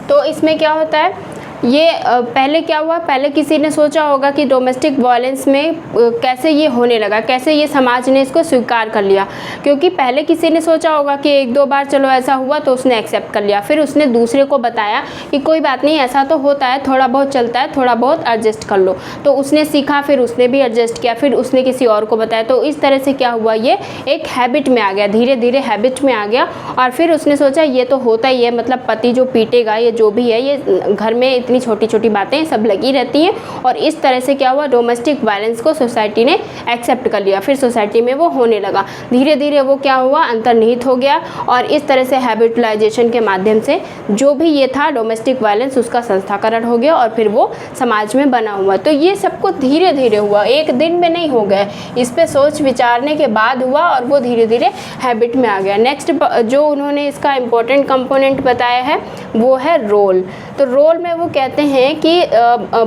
तो इसमें क्या होता है, ये पहले क्या हुआ, पहले किसी ने सोचा होगा कि डोमेस्टिक वायलेंस में कैसे ये होने लगा, कैसे ये समाज ने इसको स्वीकार कर लिया, क्योंकि पहले किसी ने सोचा होगा कि एक दो बार चलो ऐसा हुआ तो उसने एक्सेप्ट कर लिया, फिर उसने दूसरे को बताया कि कोई बात नहीं, ऐसा तो होता है, थोड़ा बहुत चलता है, थोड़ा बहुत एडजस्ट कर लो, तो उसने सीखा, फिर उसने भी एडजस्ट किया, फिर उसने किसी और को बताया, तो इस तरह से क्या हुआ, ये एक हैबिट में आ गया, धीरे धीरे हैबिट में आ गया। और फिर उसने सोचा ये तो होता ही है, मतलब पति जो पीटेगा, ये जो भी है, ये घर में इतनी छोटी छोटी बातें सब लगी रहती हैं, और इस तरह से क्या हुआ, डोमेस्टिक वायलेंस को सोसाइटी ने एक्सेप्ट कर लिया, फिर सोसाइटी में वो होने लगा, धीरे धीरे वो क्या हुआ, अंतर्निहित हो गया, और इस तरह से हैबिटलाइजेशन के माध्यम से जो भी ये था डोमेस्टिक वायलेंस, उसका संस्थाकरण हो गया, और फिर वो समाज में बना हुआ। तो ये सब कुछ धीरे धीरे हुआ, एक दिन में नहीं हो गए, इस पे सोच विचारने के बाद हुआ, और वो धीरे धीरे हैबिट में आ गया। नेक्स्ट जो उन्होंने इसका इम्पोर्टेंट कंपोनेंट बताया है वो है रोल। तो रोल में वो कहते हैं कि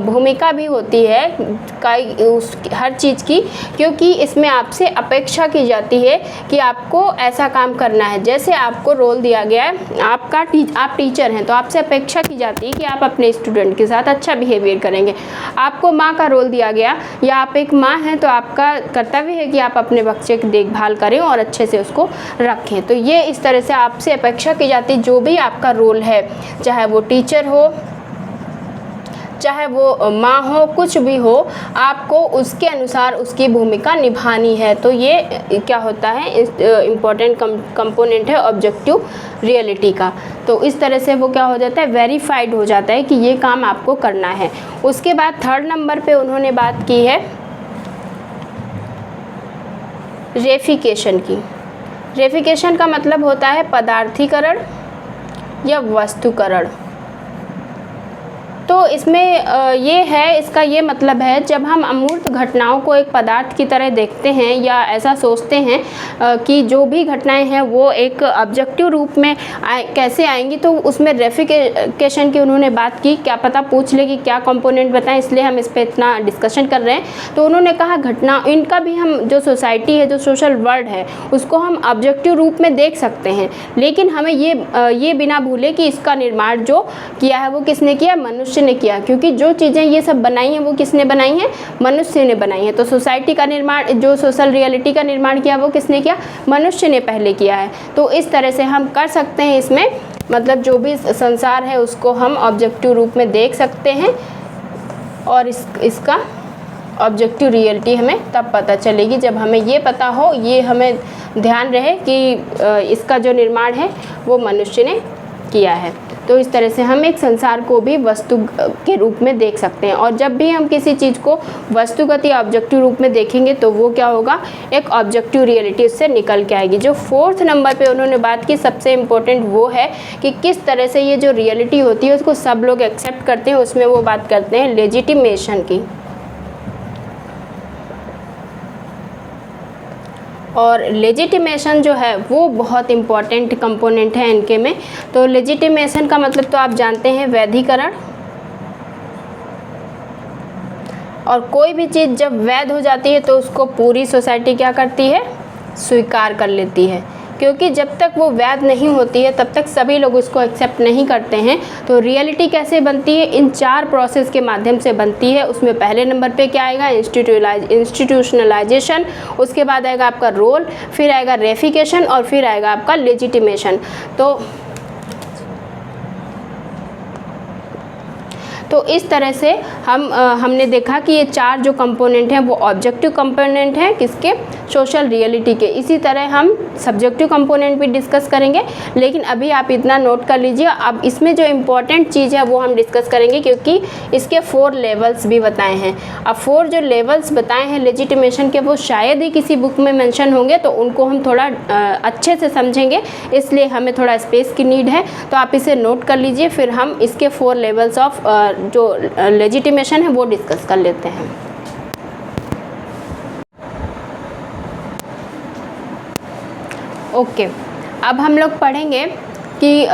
भूमिका भी होती है हर चीज़ की, क्योंकि इसमें आपसे अपेक्षा की जाती है कि आपको ऐसा काम करना है। जैसे आपको रोल दिया गया है, आप टीचर हैं, तो आपसे अपेक्षा की जाती है कि आप अपने स्टूडेंट के साथ अच्छा बिहेवियर करेंगे। आपको माँ का रोल दिया गया, या आप एक माँ हैं तो आपका कर्तव्य है कि आप अपने बच्चे की देखभाल करें और अच्छे से उसको रखें। तो ये इस तरह से आपसे अपेक्षा की जाती है, जो भी आपका रोल है, चाहे वो टीचर हो, चाहे वो माँ हो, कुछ भी हो, आपको उसके अनुसार उसकी भूमिका निभानी है। तो ये क्या होता है, इम्पोर्टेंट कंपोनेंट है ऑब्जेक्टिव रियलिटी का। तो इस तरह से वो क्या हो जाता है, वेरीफाइड हो जाता है कि ये काम आपको करना है। उसके बाद थर्ड नंबर पे उन्होंने बात की है रेफिकेशन की। रेफिकेशन का मतलब होता है पदार्थीकरण या वस्तुकरण। तो इसमें ये है, इसका ये मतलब है, जब हम अमूर्त घटनाओं को एक पदार्थ की तरह देखते हैं या ऐसा सोचते हैं कि जो भी घटनाएं हैं वो एक ऑब्जेक्टिव रूप में कैसे आएंगी, तो उसमें रेफिकेशन की उन्होंने बात की। क्या पता पूछ ले कि क्या कंपोनेंट बताएं, इसलिए हम इस पर इतना डिस्कशन कर रहे हैं। तो उन्होंने कहा घटना, इनका भी हम जो सोसाइटी है, जो सोशल वर्ल्ड है, उसको हम ऑब्जेक्टिव रूप में देख सकते हैं, लेकिन हमें ये बिना भूले कि इसका निर्माण जो किया है वो किसने किया, मनुष्य ने किया, क्योंकि जो चीज़ें ये सब बनाई हैं वो किसने बनाई हैं, मनुष्य ने बनाई हैं। तो सोसाइटी का निर्माण, जो सोशल रियलिटी का निर्माण किया वो किसने किया, मनुष्य ने पहले किया है। तो इस तरह से हम कर सकते हैं इसमें, मतलब जो भी संसार है उसको हम ऑब्जेक्टिव रूप में देख सकते हैं, और इसका ऑब्जेक्टिव रियलिटी हमें तब पता चलेगी जब हमें ये पता हो, ये हमें ध्यान रहे कि इसका जो निर्माण है वो मनुष्य ने किया है। तो इस तरह से हम एक संसार को भी वस्तु के रूप में देख सकते हैं, और जब भी हम किसी चीज़ को वस्तुगत या ऑब्जेक्टिव रूप में देखेंगे तो वो क्या होगा, एक ऑब्जेक्टिव रियलिटी उससे निकल के आएगी। जो फोर्थ नंबर पे उन्होंने बात की, सबसे इम्पोर्टेंट वो है कि किस तरह से ये जो रियलिटी होती है उसको सब लोग एक्सेप्ट करते हैं। उसमें वो बात करते हैं लेजिटिमेशन की, और लेजिटिमेशन जो है वो बहुत इम्पॉर्टेंट कंपोनेंट है इनके में। तो लेजिटिमेशन का मतलब तो आप जानते हैं वैधीकरण, और कोई भी चीज़ जब वैध हो जाती है तो उसको पूरी सोसाइटी क्या करती है, स्वीकार कर लेती है, क्योंकि जब तक वो वैध नहीं होती है तब तक सभी लोग उसको एक्सेप्ट नहीं करते हैं। तो रियलिटी कैसे बनती है, इन 4 प्रोसेस के माध्यम से बनती है। उसमें पहले नंबर पे क्या आएगा, इंस्टीट्यूशनलाइजेशन, उसके बाद आएगा आपका रोल, फिर आएगा रेफिकेशन, और फिर आएगा आपका लेजिटिमेशन। तो इस तरह से हमने देखा कि ये 4 जो कंपोनेंट हैं वो ऑब्जेक्टिव कंपोनेंट हैं किसके, सोशल रियलिटी के। इसी तरह हम सब्जेक्टिव कंपोनेंट भी डिस्कस करेंगे, लेकिन अभी आप इतना नोट कर लीजिए। अब इसमें जो इम्पोर्टेंट चीज़ है वो हम डिस्कस करेंगे, क्योंकि इसके 4 लेवल्स भी बताए हैं। अब 4 जो लेवल्स बताए हैं लेजिटिमेशन के, वो शायद ही किसी बुक में मेंशन होंगे, तो उनको हम थोड़ा अच्छे से समझेंगे, इसलिए हमें थोड़ा स्पेस की नीड है। तो आप इसे नोट कर लीजिए, फिर हम इसके 4 लेवल्स ऑफ जो लेजिटिमेशन है वो डिस्कस कर लेते हैं। ओके, अब हम लोग पढ़ेंगे कि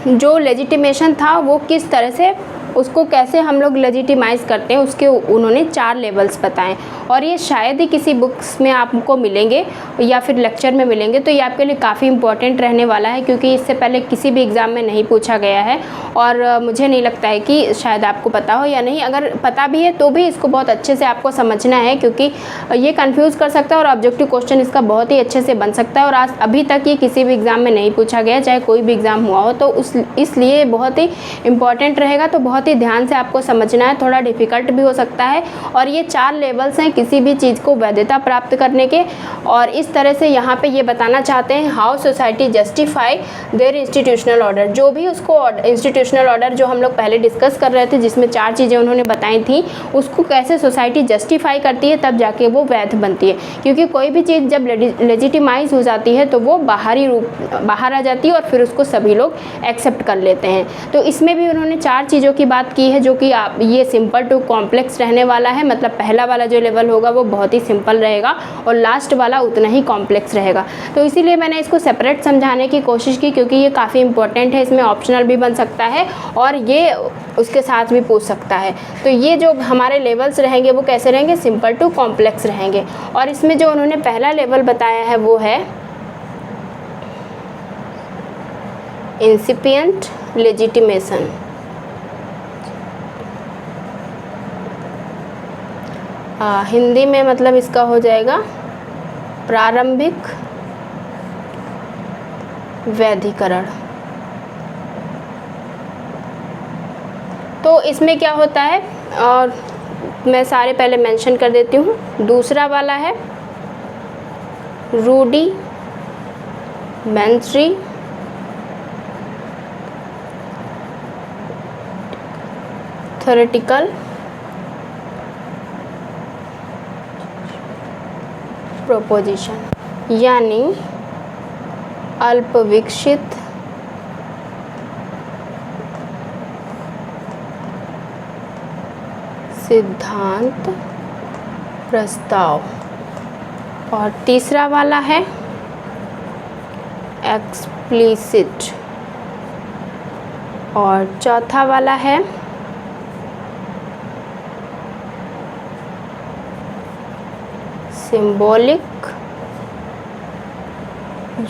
जो लेजिटिमेशन था वो किस तरह से उसको कैसे हम लोग लेजिटिमाइज़ करते हैं, उसके उन्होंने 4 लेवल्स बताएं। और ये शायद ही किसी बुक्स में आपको मिलेंगे या फिर लेक्चर में मिलेंगे, तो ये आपके लिए काफ़ी इंपॉर्टेंट रहने वाला है, क्योंकि इससे पहले किसी भी एग्ज़ाम में नहीं पूछा गया है। और मुझे नहीं लगता है कि शायद आपको पता हो या नहीं, अगर पता भी है तो भी इसको बहुत अच्छे से आपको समझना है, क्योंकि ये कंफ्यूज कर सकता है और ऑब्जेक्टिव क्वेश्चन इसका बहुत ही अच्छे से बन सकता है। और आज अभी तक ये किसी भी एग्ज़ाम में नहीं पूछा गया, चाहे कोई भी एग्ज़ाम हुआ हो, तो इसलिए बहुत ही इंपॉर्टेंट रहेगा। तो बहुत ही ध्यान से आपको समझना है, थोड़ा डिफ़िकल्ट भी हो सकता है। और ये 4 लेवल्स हैं किसी भी चीज़ को वैधता प्राप्त करने के। और इस तरह से यहाँ पे ये बताना चाहते हैं how society justify their institutional order. जो भी उसको इंस्टीट्यूशनल ऑर्डर जो हम लोग पहले डिस्कस कर रहे थे, जिसमें 4 चीज़ें उन्होंने बताई थी, उसको कैसे सोसाइटी जस्टिफाई करती है, तब जाके वो वैध बनती है। क्योंकि कोई भी चीज़ जब लेजिटिमाइज हो जाती है तो वो बाहर आ जाती है और फिर उसको सभी लोग एक्सेप्ट कर लेते हैं। तो इसमें भी उन्होंने 4 चीज़ों की बात की है, जो कि आप ये सिंपल टू कॉम्प्लेक्स रहने वाला है। मतलब पहला वाला जो लेवल होगा वो बहुत ही सिंपल रहेगा और लास्ट वाला उतना ही कॉम्प्लेक्स रहेगा। तो इसीलिए मैंने इसको सेपरेट समझाने की कोशिश की, क्योंकि ये काफ़ी इंपॉर्टेंट है। इसमें ऑप्शनल भी बन सकता है और ये उसके साथ भी पूछ सकता है। तो ये जो हमारे लेवल्स रहेंगे वो कैसे रहेंगे, सिंपल टू कॉम्प्लेक्स रहेंगे। और इसमें जो उन्होंने पहला लेवल बताया है वो है इंसिपिएंट लेजिटिमेशन। हिंदी में मतलब इसका हो जाएगा प्रारंभिक वैधीकरण। तो इसमें क्या होता है, और मैं सारे पहले मेंशन कर देती हूँ। दूसरा वाला है रूडिमेंट्री थ्योरेटिकल प्रोपोजिशन, यानी अल्पविकसित सिद्धांत प्रस्ताव। और तीसरा वाला है एक्सप्लिसिट। और चौथा वाला है सिंबॉलिक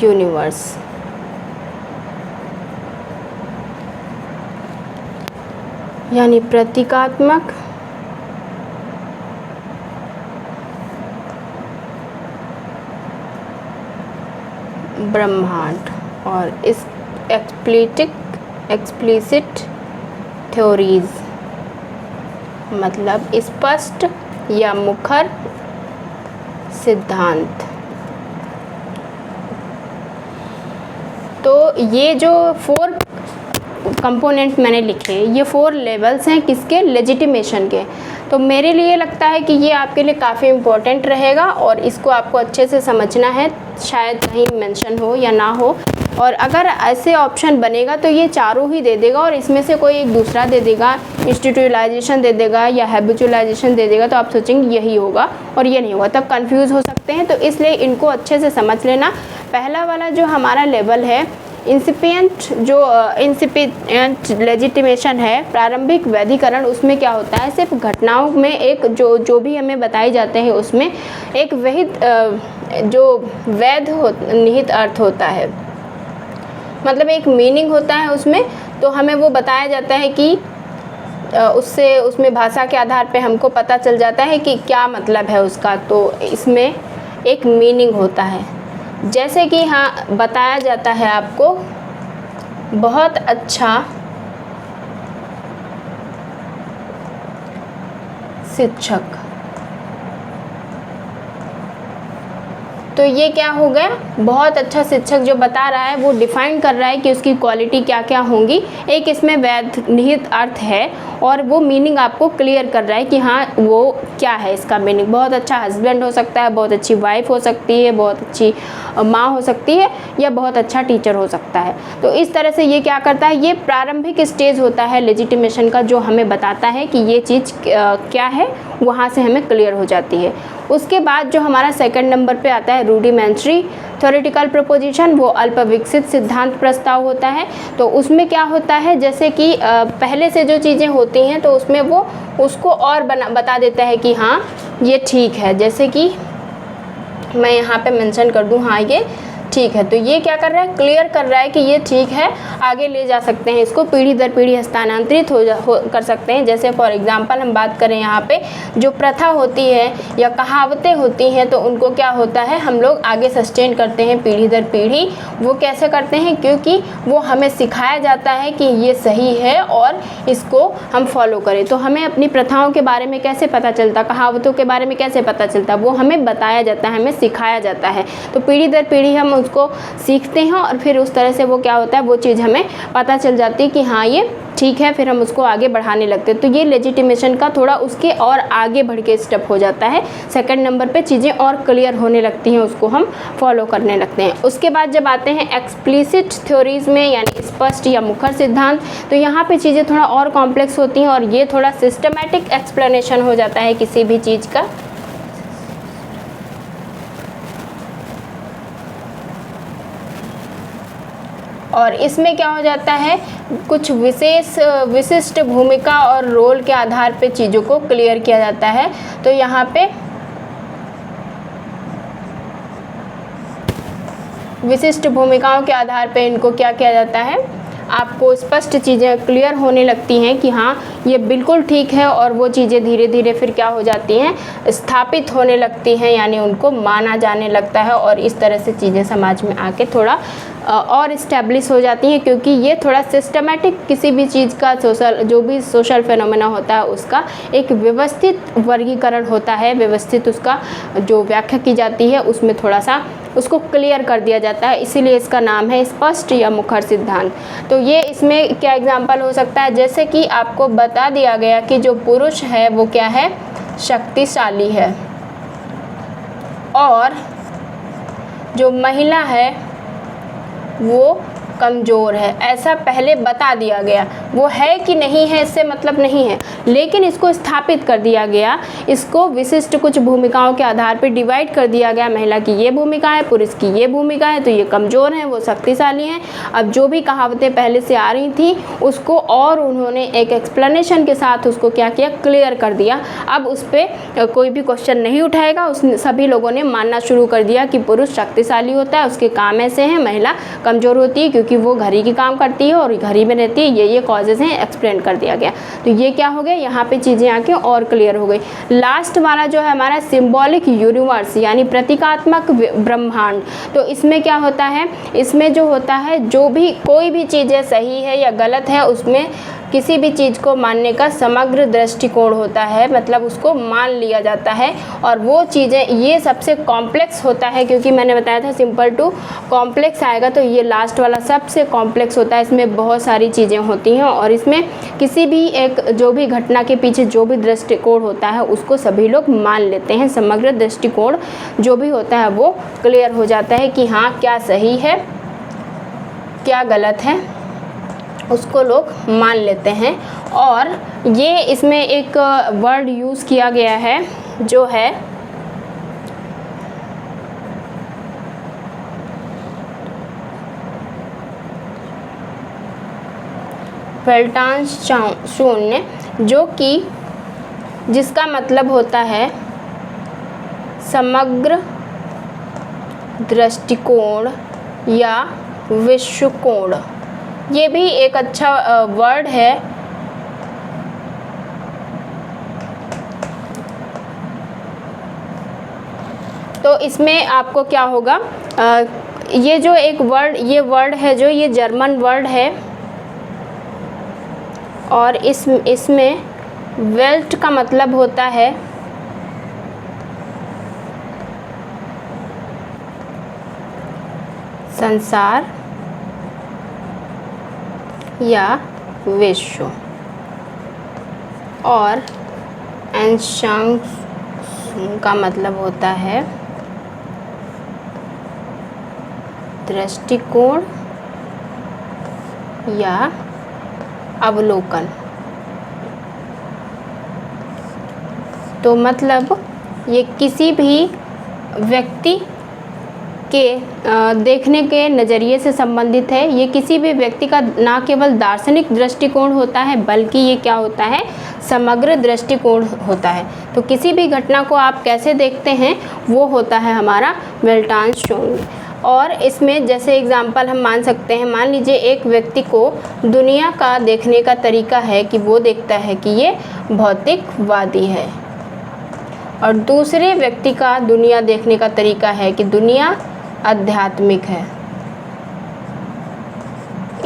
यूनिवर्स। यानी प्रतीकात्मक ब्रह्मांड। और इस एक्सप्लिसिट थ्योरीज मतलब स्पष्ट या मुखर सिद्धांत। तो ये जो 4 कंपोनेंट मैंने लिखे, ये 4 लेवल्स हैं किसके, लेजिटिमेशन के। तो मेरे लिए लगता है कि ये आपके लिए काफ़ी इम्पोर्टेंट रहेगा और इसको आपको अच्छे से समझना है, शायद कहीं मेंशन हो या ना हो। और अगर ऐसे ऑप्शन बनेगा तो ये चारों ही दे देगा और इसमें से कोई एक दूसरा दे देगा, इंस्टीट्यूलाइजेशन दे देगा या हैबिचुअलाइजेशन दे देगा, तो आप सोचेंगे यही होगा और ये नहीं होगा, तब कंफ्यूज हो सकते हैं। तो इसलिए इनको अच्छे से समझ लेना। पहला वाला जो हमारा लेवल है इंसिपिएंट लेजिटिमेशन है, प्रारंभिक वैधीकरण, उसमें क्या होता है, सिर्फ घटनाओं में एक जो भी हमें बताए जाते हैं उसमें एक वैध निहित अर्थ होता है, मतलब एक मीनिंग होता है उसमें। तो हमें वो बताया जाता है कि उसमें भाषा के आधार पे हमको पता चल जाता है कि क्या मतलब है उसका। तो इसमें एक मीनिंग होता है, जैसे कि हाँ बताया जाता है आपको, बहुत अच्छा शिक्षक। तो ये क्या हो गया, बहुत अच्छा शिक्षक जो बता रहा है वो डिफाइन कर रहा है कि उसकी क्वालिटी क्या क्या होंगी। एक इसमें वैध निहित अर्थ है और वो मीनिंग आपको क्लियर कर रहा है कि हाँ वो क्या है इसका मीनिंग। बहुत अच्छा हस्बैंड हो सकता है, बहुत अच्छी वाइफ हो सकती है, बहुत अच्छी माँ हो सकती है या बहुत अच्छा टीचर हो सकता है। तो इस तरह से ये क्या करता है, ये प्रारंभिक स्टेज होता है लेजिटिमेशन का, जो हमें बताता है कि ये चीज़ क्या है, वहाँ से हमें क्लियर हो जाती है। उसके बाद जो हमारा सेकंड नंबर पे आता है रूडिमेंट्री थ्योरेटिकल प्रपोजिशन, वो अल्प विकसित सिद्धांत प्रस्ताव होता है। तो उसमें क्या होता है, जैसे कि पहले से जो चीज़ें होती हैं तो उसमें वो उसको और बता देता है कि हाँ ये ठीक है। जैसे कि मैं यहाँ पे मेंशन कर दूँ, हाँ ये ठीक है। तो ये क्या कर रहा है, क्लियर कर रहा है कि ये ठीक है, आगे ले जा सकते हैं, इसको पीढ़ी दर पीढ़ी हस्तांतरित कर सकते हैं। जैसे फॉर एग्जांपल हम बात करें यहाँ पे जो प्रथा होती है या कहावतें होती हैं तो उनको क्या होता है, हम लोग आगे सस्टेन करते हैं पीढ़ी दर पीढ़ी। वो कैसे करते हैं, क्योंकि वो हमें सिखाया जाता है कि ये सही है और इसको हम फॉलो करें। तो हमें अपनी प्रथाओं के बारे में कैसे पता चलता, कहावतों के बारे में कैसे पता चलता, वो हमें बताया जाता है, हमें सिखाया जाता है। तो पीढ़ी दर पीढ़ी हम उसको सीखते हैं और फिर उस तरह से वो क्या होता है, वो चीज़ हमें पता चल जाती है कि हाँ ये ठीक है, फिर हम उसको आगे बढ़ाने लगते हैं। तो ये लेजिटिमेशन का थोड़ा उसके और आगे बढ़ के स्टेप हो जाता है। सेकंड नंबर पे चीज़ें और क्लियर होने लगती हैं, उसको हम फॉलो करने लगते हैं। उसके बाद जब आते हैं एक्सप्लिसिट थ्योरीज में, यानी स्पष्ट या मुखर सिद्धांत, तो यहाँ पे चीज़ें थोड़ा और कॉम्प्लेक्स होती हैं और ये थोड़ा सिस्टमैटिक एक्सप्लेनेशन हो जाता है किसी भी चीज़ का। और इसमें क्या हो जाता है, कुछ विशिष्ट भूमिका और रोल के आधार पे चीज़ों को क्लियर किया जाता है। तो यहाँ पे विशिष्ट भूमिकाओं के आधार पे इनको क्या किया जाता है, आपको स्पष्ट चीज़ें क्लियर होने लगती हैं कि हाँ ये बिल्कुल ठीक है, और वो चीज़ें धीरे धीरे फिर क्या हो जाती हैं, स्थापित होने लगती हैं, यानी उनको माना जाने लगता है। और इस तरह से चीज़ें समाज में आके थोड़ा और इस्टेब्लिश हो जाती हैं, क्योंकि ये थोड़ा सिस्टमेटिक किसी भी चीज़ का जो भी सोशल फेनोमेना होता है उसका एक व्यवस्थित वर्गीकरण होता है, व्यवस्थित उसका जो व्याख्या की जाती है उसमें थोड़ा सा उसको क्लियर कर दिया जाता है, इसीलिए इसका नाम है स्पष्ट या मुखर सिद्धांत। तो ये इसमें क्या एग्जाम्पल हो सकता है, जैसे कि आपको बता दिया गया कि जो पुरुष है वो क्या है, शक्तिशाली है, और जो महिला है वो कमज़ोर है। ऐसा पहले बता दिया गया, वो है कि नहीं है इससे मतलब नहीं है, लेकिन इसको स्थापित कर दिया गया, इसको विशिष्ट कुछ भूमिकाओं के आधार पर डिवाइड कर दिया गया। महिला की ये भूमिका है, पुरुष की ये भूमिका है, तो ये कमज़ोर हैं, वो शक्तिशाली हैं। अब जो भी कहावतें पहले से आ रही थी उसको और उन्होंने एक एक्सप्लेनेशन के साथ उसको क्या किया, क्लियर कर दिया। अब उस पर कोई भी क्वेश्चन नहीं उठाएगा, सभी लोगों ने मानना शुरू कर दिया कि पुरुष शक्तिशाली होता है, उसके काम ऐसे हैं, महिला कमज़ोर होती है क्योंकि वो घर ही की काम करती है और घर ही में रहती है, ये कॉजेज़ हैं, एक्सप्लेन कर दिया गया। तो ये क्या हो गया, यहाँ पे चीज़ें आके और क्लियर हो गई। लास्ट वाला जो है हमारा सिंबॉलिक यूनिवर्स, यानी प्रतीकात्मक ब्रह्मांड। तो इसमें क्या होता है, इसमें जो होता है, जो भी कोई भी चीज़ें सही है या गलत है, उसमें किसी भी चीज़ को मानने का समग्र दृष्टिकोण होता है, मतलब उसको मान लिया जाता है। और वो चीज़ें, ये सबसे कॉम्प्लेक्स होता है, क्योंकि मैंने बताया था सिंपल टू कॉम्प्लेक्स आएगा, तो ये लास्ट वाला सबसे कॉम्प्लेक्स होता है। इसमें बहुत सारी चीज़ें होती हैं और इसमें किसी भी एक जो भी घटना के पीछे जो भी दृष्टिकोण होता है उसको सभी लोग मान लेते हैं। समग्र दृष्टिकोण जो भी होता है वो क्लियर हो जाता है कि हाँ क्या सही है क्या गलत है, उसको लोग मान लेते हैं। और ये इसमें एक वर्ड यूज़ किया गया है जो है वेल्टानशून्य, जो कि जिसका मतलब होता है समग्र दृष्टिकोण या विश्वकोण। ये भी एक अच्छा वर्ड है। तो इसमें आपको क्या होगा, ये जो एक वर्ड, ये वर्ड है जो ये जर्मन वर्ड है, और इसमें वेल्ट का मतलब होता है संसार या विश्व, और एंशांग का मतलब होता है दृष्टिकोण या अवलोकन। तो मतलब ये किसी भी व्यक्ति के देखने के नज़रिए से संबंधित है। ये किसी भी व्यक्ति का ना केवल दार्शनिक दृष्टिकोण होता है बल्कि ये क्या होता है, समग्र दृष्टिकोण होता है। तो किसी भी घटना को आप कैसे देखते हैं वो होता है हमारा वेल्टानशोंग। और इसमें जैसे एग्जाम्पल हम मान सकते हैं, मान लीजिए एक व्यक्ति को दुनिया का देखने का तरीका है कि वो देखता है कि ये भौतिकवादी है, और दूसरे व्यक्ति का दुनिया देखने का तरीका है कि दुनिया आध्यात्मिक है।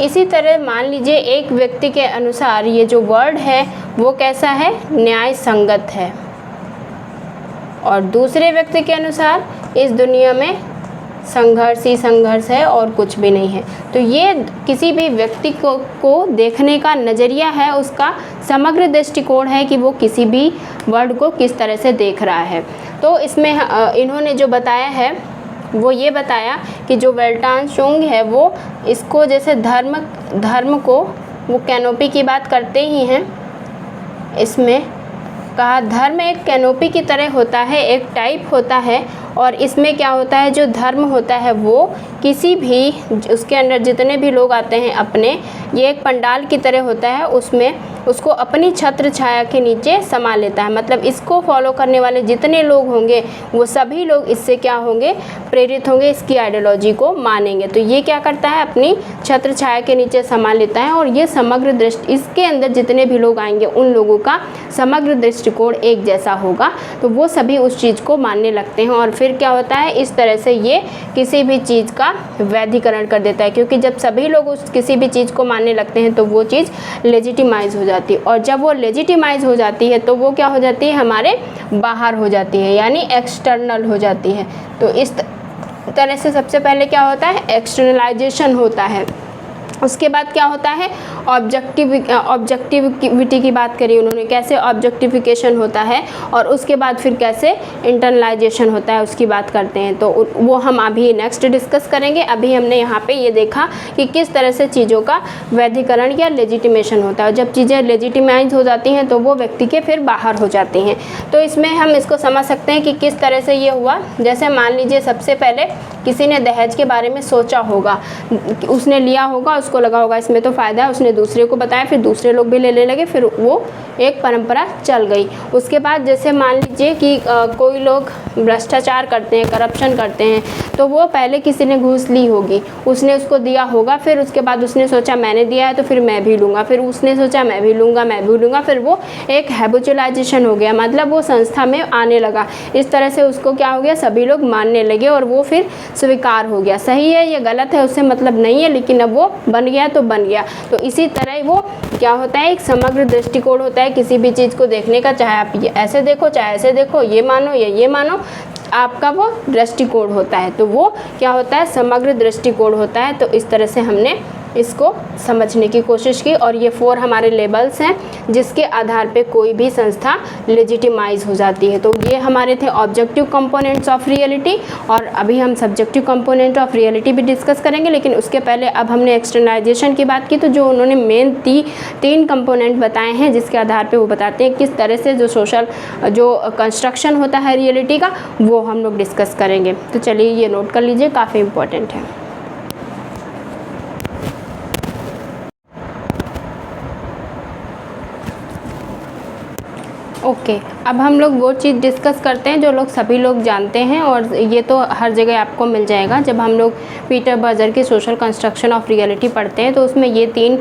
इसी तरह मान लीजिए एक व्यक्ति के अनुसार ये जो वर्ल्ड है वो कैसा है, न्याय संगत है, और दूसरे व्यक्ति के अनुसार इस दुनिया में संघर्ष ही संघर्ष है और कुछ भी नहीं है। तो ये किसी भी व्यक्ति को देखने का नज़रिया है, उसका समग्र दृष्टिकोण है कि वो किसी भी वर्ल्ड को किस तरह से देख रहा है। तो इसमें इन्होंने जो बताया है वो ये बताया कि जो वेल्टानशोंग है वो इसको जैसे धर्म को वो कैनोपी की बात करते ही हैं। इसमें कहा धर्म एक कैनोपी की तरह होता है, एक टाइप होता है, और इसमें क्या होता है, जो धर्म होता है वो किसी भी उसके अंदर जितने भी लोग आते हैं अपने, ये एक पंडाल की तरह होता है, उसमें उसको अपनी छत्र छाया के नीचे समा लेता है। मतलब इसको फॉलो करने वाले जितने लोग होंगे वो सभी लोग इससे क्या होंगे, प्रेरित होंगे, इसकी आइडियोलॉजी को मानेंगे। तो ये क्या करता है, अपनी छत्र छाया के नीचे समा लेता है, और ये समग्र दृष्टि, इसके अंदर जितने भी लोग आएंगे उन लोगों का समग्र दृष्टिकोण एक जैसा होगा, तो वो सभी उस चीज़ को मानने लगते हैं। और फिर क्या होता है, इस तरह से ये किसी भी चीज़ का वैधीकरण कर देता है, क्योंकि जब सभी लोग उस किसी भी चीज़ को मानने लगते हैं तो वो चीज़ लेजिटिमाइज हो जाती है, और जब वो लेजिटिमाइज हो जाती है तो वो क्या हो जाती है, हमारे बाहर हो जाती है, यानी एक्सटर्नल हो जाती है। तो इस तरह से सबसे पहले क्या होता है, एक्सटर्नलाइजेशन होता है। उसके बाद क्या होता है, ऑब्जेक्टिविटी की बात करी उन्होंने, कैसे ऑब्जेक्टिफिकेशन होता है, और उसके बाद फिर कैसे इंटरनलाइजेशन होता है उसकी बात करते हैं। तो वो हम अभी नेक्स्ट डिस्कस करेंगे। अभी हमने यहाँ पे ये देखा कि किस तरह से चीज़ों का वैधीकरण या लेजिटिमेशन होता है। जब चीज़ें लेजिटिमाइज हो जाती हैं तो वो व्यक्ति के फिर बाहर हो जाती हैं। तो इसमें हम इसको समझ सकते हैं कि किस तरह से ये हुआ। जैसे मान लीजिए सबसे पहले किसी ने दहेज के बारे में सोचा होगा, उसने लिया होगा, उसको लगा होगा इसमें तो फ़ायदा है, उसने दूसरे को बताया, फिर दूसरे लोग भी लेने लगे, फिर वो एक परंपरा चल गई। उसके बाद जैसे मान लीजिए कि कोई लोग भ्रष्टाचार करते हैं, करप्शन करते हैं, तो वो पहले किसी ने घूस ली होगी, उसने उसको दिया होगा, फिर उसके बाद उसने सोचा मैंने दिया है तो फिर मैं भी लूँगा, फिर उसने सोचा मैं भी लूँगा, फिर वो एक हैबिचुअलाइजेशन हो गया, मतलब वो संस्था में आने लगा। इस तरह से उसको क्या हो गया, सभी लोग मानने लगे और वो फिर स्वीकार हो गया। सही है या गलत है उससे मतलब नहीं है, लेकिन अब वो बन गया तो बन गया। तो इसी तरह वो क्या होता है, एक समग्र दृष्टिकोण होता है किसी भी चीज़ को देखने का, चाहे आप ये ऐसे देखो चाहे ऐसे देखो, ये मानो या ये मानो, आपका वो दृष्टिकोण होता है। तो वो क्या होता है, समग्र दृष्टिकोण होता है। तो इस तरह से हमने इसको समझने की कोशिश की, और ये 4 हमारे लेबल्स हैं जिसके आधार पे कोई भी संस्था लेजिटिमाइज हो जाती है। तो ये हमारे थे ऑब्जेक्टिव कंपोनेंट्स ऑफ रियलिटी, और अभी हम सब्जेक्टिव कंपोनेंट ऑफ रियलिटी भी डिस्कस करेंगे। लेकिन उसके पहले अब हमने एक्सटर्नलाइजेशन की बात की, तो जो उन्होंने मेन 3 कंपोनेंट बताए हैं जिसके आधार पर वो बताते हैं किस तरह से जो सोशल जो कंस्ट्रक्शन होता है रियलिटी का, वो हम लोग डिस्कस करेंगे। तो चलिए ये नोट कर लीजिए, काफ़ी इंपॉर्टेंट है। ओके, अब हम लोग वो चीज़ डिस्कस करते हैं जो लोग सभी लोग जानते हैं, और ये तो हर जगह आपको मिल जाएगा। जब हम लोग पीटर बर्जर की सोशल कंस्ट्रक्शन ऑफ रियलिटी पढ़ते हैं तो उसमें ये 3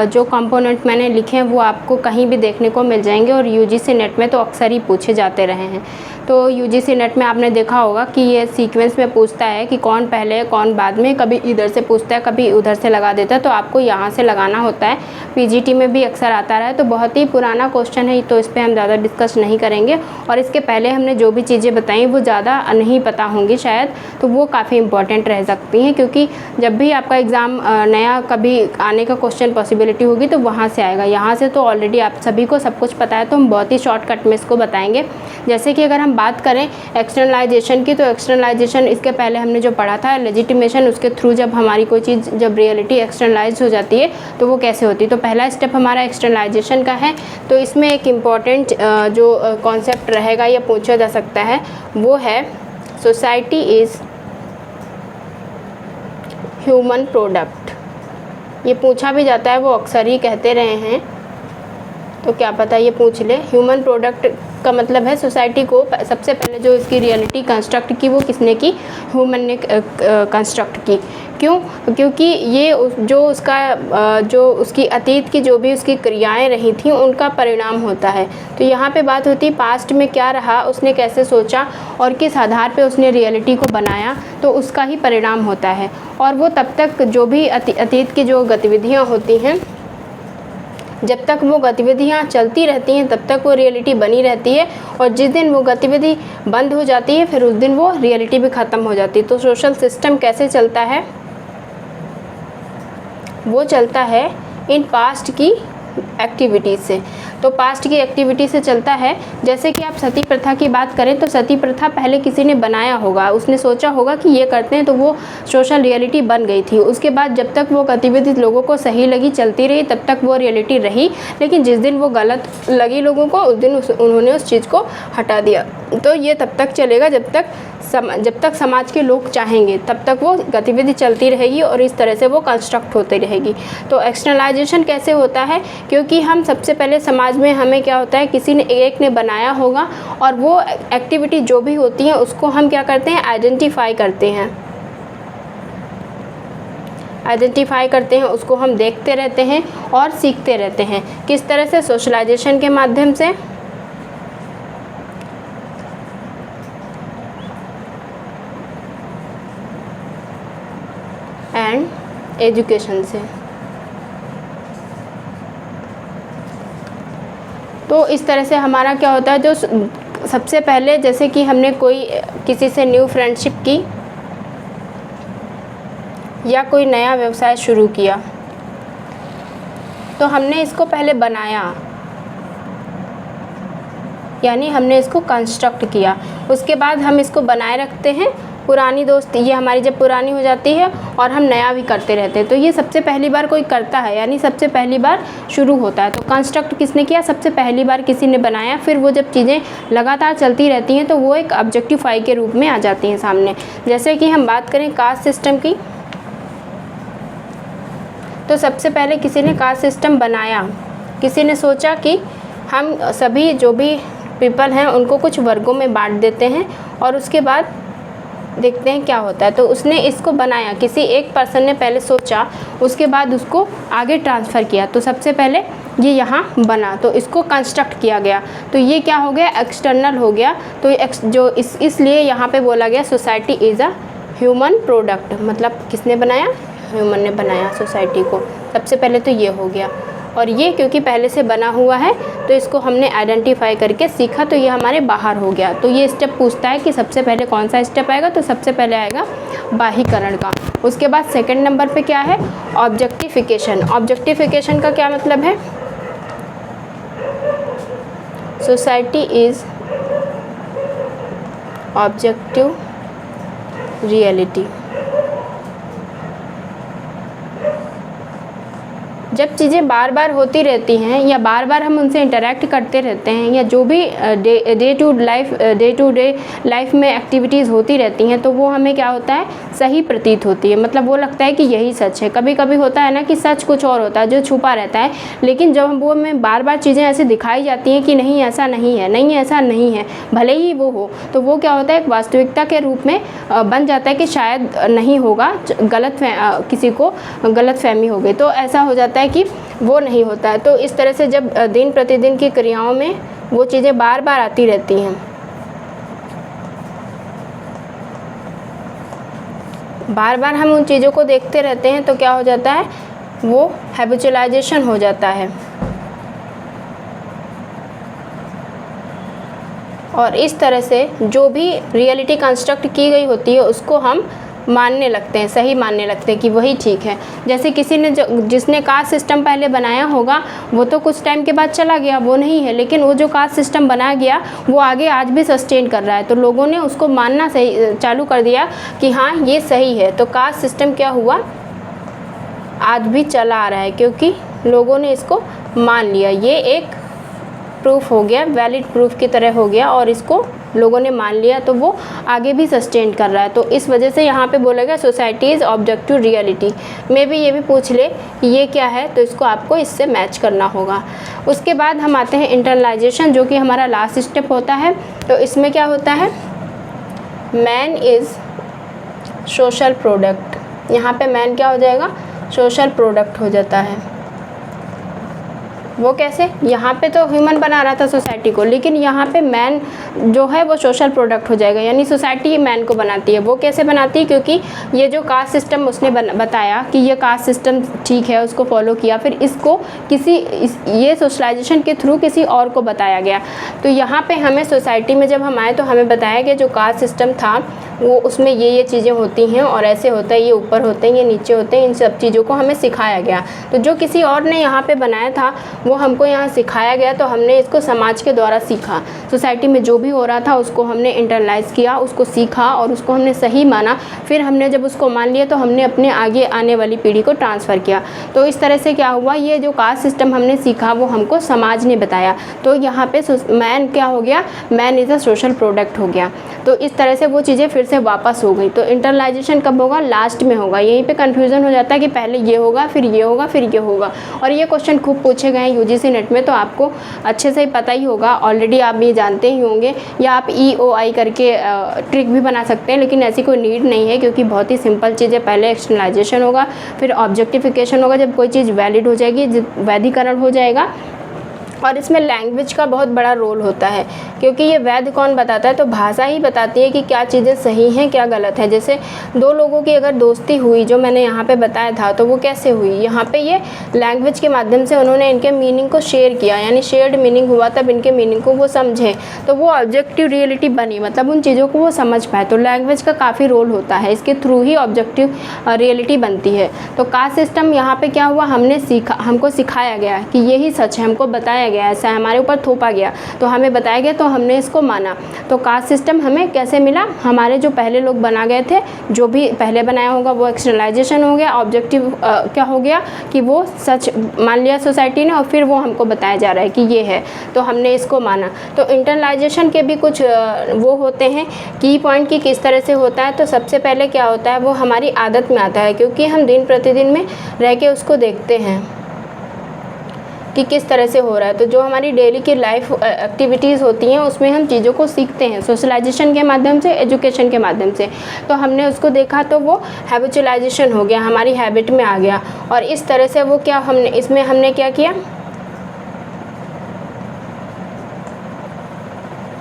जो कंपोनेंट मैंने लिखे हैं वो आपको कहीं भी देखने को मिल जाएंगे, और यूजीसी नेट में तो अक्सर ही पूछे जाते रहे हैं। तो यूजीसी नेट में आपने देखा होगा कि ये सीक्वेंस में पूछता है कि कौन पहले कौन बाद में, कभी इधर से पूछता है कभी उधर से लगा देता है, तो आपको यहाँ से लगाना होता है। पीजीटी में भी अक्सर आता रहा है, तो बहुत ही पुराना क्वेश्चन है, तो इस पर हम ज़्यादा डिस्कस नहीं करेंगे। और इसके पहले हमने जो भी चीज़ें बताई वो ज़्यादा नहीं पता होंगी शायद, तो वो काफ़ी इंपॉर्टेंट रह सकती हैं, क्योंकि जब भी आपका एग्ज़ाम नया कभी आने का क्वेश्चन पॉसिबिलिटी होगी तो वहाँ से आएगा। यहाँ से तो ऑलरेडी आप सभी को सब कुछ पता है, तो हम बहुत ही शॉर्टकट में इसको बताएंगे। जैसे कि अगर हम हम बात करें एक्सटर्नलाइजेशन की, तो एक्सटर्नलाइजेशन इसके पहले हमने जो पढ़ा था लेजिटिमेशन, उसके थ्रू जब हमारी कोई चीज़ जब रियलिटी एक्सटर्नलाइज हो जाती है तो वो कैसे होती है। तो पहला स्टेप हमारा एक्सटर्नलाइजेशन का है। तो इसमें एक इम्पॉर्टेंट जो कॉन्सेप्ट रहेगा या पूछा जा सकता है वो है सोसाइटी इज़ ह्यूमन प्रोडक्ट। ये पूछा भी जाता है, वो अक्सर ही कहते रहे हैं, तो क्या पता ये पूछ ले। ह्यूमन प्रोडक्ट का मतलब है सोसाइटी को सबसे पहले जो इसकी रियलिटी कंस्ट्रक्ट की वो किसने की, ह्यूमन ने कंस्ट्रक्ट की। क्यों? क्योंकि ये जो उसकी अतीत की जो भी उसकी क्रियाएं रही थी उनका परिणाम होता है। तो यहाँ पे बात होती है पास्ट में क्या रहा, उसने कैसे सोचा और किस आधार पे उसने रियलिटी को बनाया, तो उसका ही परिणाम होता है। और वो तब तक जो भी अतीत की जो गतिविधियाँ होती हैं, जब तक वो गतिविधियाँ चलती रहती हैं तब तक वो रियलिटी बनी रहती है, और जिस दिन वो गतिविधि बंद हो जाती है फिर उस दिन वो रियलिटी भी ख़त्म हो जाती है। तो सोशल सिस्टम कैसे चलता है, वो चलता है इन पास्ट की एक्टिविटीज़ से। तो पास्ट की एक्टिविटी से चलता है। जैसे कि आप सती प्रथा की बात करें तो सती प्रथा पहले किसी ने बनाया होगा, उसने सोचा होगा कि ये करते हैं तो वो सोशल रियलिटी बन गई थी। उसके बाद जब तक वो गतिविधि लोगों को सही लगी, चलती रही, तब तक वो रियलिटी रही। लेकिन जिस दिन वो गलत लगी लोगों को उस दिन उन्होंने उस चीज़ को हटा दिया। तो ये तब तक चलेगा जब तक समाज के लोग चाहेंगे, तब तक वो गतिविधि चलती रहेगी और इस तरह से वो कंस्ट्रक्ट होती रहेगी। तो एक्सटर्नलाइजेशन कैसे होता है, क्योंकि हम सबसे पहले समाज में हमें क्या होता है, किसी ने एक ने बनाया होगा और वो एक्टिविटी जो भी होती है उसको हम क्या करते हैं, आइडेंटिफाई करते हैं, उसको हम देखते रहते हैं और सीखते रहते हैं। किस तरह से? सोशलाइजेशन के माध्यम से, एंड एजुकेशन से। तो इस तरह से हमारा क्या होता है, जो सबसे पहले जैसे कि हमने किसी से न्यू फ्रेंडशिप की या कोई नया व्यवसाय शुरू किया, तो हमने इसको पहले बनाया, यानी हमने इसको कंस्ट्रक्ट किया। उसके बाद हम इसको बनाए रखते हैं। पुरानी दोस्ती ये हमारी जब पुरानी हो जाती है और हम नया भी करते रहते हैं, तो ये सबसे पहली बार कोई करता है, यानी सबसे पहली बार शुरू होता है। तो कंस्ट्रक्ट किसने किया? सबसे पहली बार किसी ने बनाया। फिर वो जब चीज़ें लगातार चलती रहती हैं तो वो एक ऑब्जेक्टिफाई के रूप में आ जाती हैं सामने। जैसे कि हम बात करें कास्ट सिस्टम की, तो सबसे पहले किसी ने कास्ट सिस्टम बनाया। किसी ने सोचा कि हम सभी जो भी पीपल हैं उनको कुछ वर्गों में बांट देते हैं और उसके बाद देखते हैं क्या होता है। तो उसने इसको बनाया, किसी एक पर्सन ने पहले सोचा, उसके बाद उसको आगे ट्रांसफ़र किया। तो सबसे पहले ये यहाँ बना, तो इसको कंस्ट्रक्ट किया गया। तो ये क्या हो गया? एक्सटर्नल हो गया। तो इसलिए यहाँ पे बोला गया society is a human product. मतलब किसने बनाया? ह्यूमन ने बनाया सोसाइटी को। सबसे पहले तो ये हो गया, और ये क्योंकि पहले से बना हुआ है तो इसको हमने आइडेंटिफाई करके सीखा, तो ये हमारे बाहर हो गया। तो ये स्टेप पूछता है कि सबसे पहले कौन सा स्टेप आएगा, तो सबसे पहले आएगा बाह्यकरण का। उसके बाद सेकंड नंबर पे क्या है? ऑब्जेक्टिफिकेशन। ऑब्जेक्टिफिकेशन का क्या मतलब है? Society is objective reality. जब चीज़ें बार बार होती रहती हैं या बार बार हम उनसे इंटरेक्ट करते रहते हैं, या जो भी डे टू डे लाइफ में एक्टिविटीज़ होती रहती हैं, तो वो हमें क्या होता है? सही प्रतीत होती है। मतलब वो लगता है कि यही सच है। कभी कभी होता है ना कि सच कुछ और होता है जो छुपा रहता है, लेकिन जब वो हमें बार बार चीज़ें ऐसे दिखाई जाती हैं कि नहीं ऐसा नहीं है, नहीं ऐसा नहीं है, भले ही वो हो, तो वो क्या होता है? एक वास्तविकता के रूप में बन जाता है कि शायद नहीं होगा, किसी को गलतफहमी हो गई, तो ऐसा हो जाता है कि वो नहीं होता है। तो इस तरह से जब दिन प्रतिदिन की क्रियाओं में वो चीज़ें बार बार आती रहती हैं, बार बार हम उन चीज़ों को देखते रहते हैं, तो क्या हो जाता है? वो हैबिचुअलाइजेशन हो जाता है। और इस तरह से जो भी रियलिटी कंस्ट्रक्ट की गई होती है उसको हम मानने लगते हैं, सही मानने लगते हैं कि वही ठीक है। जैसे किसी ने जिसने कास्ट सिस्टम पहले बनाया होगा वो तो कुछ टाइम के बाद चला गया, वो नहीं है, लेकिन वो जो कास्ट सिस्टम बनाया गया वो आगे आज भी सस्टेन कर रहा है। तो लोगों ने उसको मानना सही चालू कर दिया कि हाँ ये सही है। तो कास्ट सिस्टम क्या हुआ, आज भी चला आ रहा है क्योंकि लोगों ने इसको मान लिया। ये एक प्रूफ हो गया, वैलिड प्रूफ की तरह हो गया और इसको लोगों ने मान लिया तो वो आगे भी सस्टेन कर रहा है। तो इस वजह से यहाँ पे बोला गया सोसाइटी इज़ ऑब्जेक्टिव रियलिटी। में भी ये भी पूछ ले कि ये क्या है, तो इसको आपको इससे मैच करना होगा। उसके बाद हम आते हैं इंटरनलाइजेशन, जो कि हमारा लास्ट स्टेप होता है। तो इसमें क्या होता है, मैन इज़ सोशल प्रोडक्ट। यहाँ पे मैन क्या हो जाएगा, सोशल प्रोडक्ट हो जाता है। वो कैसे, यहाँ पे तो ह्यूमन बना रहा था सोसाइटी को, लेकिन यहाँ पे मैन जो है वो सोशल प्रोडक्ट हो जाएगा, यानी सोसाइटी मैन को बनाती है। वो कैसे बनाती है, क्योंकि ये जो कास्ट सिस्टम उसने बताया कि ये कास्ट सिस्टम ठीक है, उसको फॉलो किया, फिर इसको ये सोशलाइजेशन के थ्रू किसी और को बताया गया। तो यहाँ पे हमें सोसाइटी में जब हम आए तो हमें बताया गया जो कास्ट सिस्टम था वो उसमें ये चीज़ें होती हैं और ऐसे होता है, ये ऊपर होते हैं, ये नीचे होते हैं, इन सब चीज़ों को हमें सिखाया गया। तो जो किसी और ने यहाँ पे बनाया था वो हमको यहाँ सिखाया गया, तो हमने इसको समाज के द्वारा सीखा। सोसाइटी में जो भी हो रहा था उसको हमने इंटरनलाइज किया, उसको सीखा और उसको हमने सही माना। फिर हमने जब उसको मान लिया तो हमने अपने आगे आने वाली पीढ़ी को ट्रांसफ़र किया। तो इस तरह से क्या हुआ, ये जो कास्ट सिस्टम हमने सीखा वो हमको समाज ने बताया। तो यहाँ पे मैन क्या हो गया, man is a social product हो गया। तो इस तरह से वो चीज़ें फिर से वापस हो गई। तो इंटरनलाइजेशन कब होगा, लास्ट में होगा। यहीं पे कन्फ्यूज़न हो जाता है कि पहले ये होगा, फिर ये होगा, फिर ये होगा। और ये क्वेश्चन खूब पूछे गए हैं यूजीसी नेट में, तो आपको अच्छे से ही पता ही होगा, ऑलरेडी आप ये जानते ही होंगे। या आप EOI करके ट्रिक भी बना सकते हैं, लेकिन ऐसी कोई नीड नहीं है क्योंकि बहुत ही सिंपल चीज़ है। पहले एक्सटर्नलाइजेशन होगा, फिर ऑब्जेक्टिफिकेशन होगा। जब कोई चीज़ वैलिड हो जाएगी, वैधीकरण हो जाएगा। और इसमें लैंग्वेज का बहुत बड़ा रोल होता है, क्योंकि ये वैध कौन बताता है, तो भाषा ही बताती है कि क्या चीज़ें सही हैं क्या गलत है। जैसे दो लोगों की अगर दोस्ती हुई, जो मैंने यहाँ पे बताया था, तो वो कैसे हुई, यहाँ पे ये लैंग्वेज के माध्यम से उन्होंने इनके मीनिंग को शेयर किया, यानी शेयर्ड मीनिंग हुआ, तब इनके मीनिंग को वो समझे, तो वो ऑब्जेक्टिव रियलिटी बनी, मतलब उन चीज़ों को वो समझ पाए। तो लैंग्वेज का काफ़ी रोल होता है, इसके थ्रू ही ऑब्जेक्टिव रियलिटी बनती है। तो कास्ट सिस्टम यहाँ पर क्या हुआ, हमने सीखा, हमको सिखाया गया कि यही सच है, हमको बताया गया, ऐसा हमारे ऊपर थोपा गया, तो हमें बताया गया, तो हमने इसको माना। तो कास्ट सिस्टम हमें कैसे मिला, हमारे जो पहले लोग बना गए थे, जो भी पहले बनाया होगा वो एक्सटर्नलाइजेशन हो गया। ऑब्जेक्टिव क्या हो गया कि वो सच मान लिया सोसाइटी ने, और फिर वो हमको बताया जा रहा है कि ये है, तो हमने इसको माना। तो इंटरनलाइजेशन के भी कुछ वो होते हैं की पॉइंट की किस तरह से होता है। तो सबसे पहले क्या होता है, वो हमारी आदत में आता है, क्योंकि हम दिन प्रतिदिन में रह के उसको देखते हैं कि किस तरह से हो रहा है। तो जो हमारी डेली की लाइफ एक्टिविटीज़ होती हैं उसमें हम चीज़ों को सीखते हैं, सोशलाइजेशन के माध्यम से, एजुकेशन के माध्यम से। तो हमने उसको देखा तो वो हैबिचुअलाइजेशन हो गया, हमारी हैबिट में आ गया। और इस तरह से वो क्या हमने क्या किया,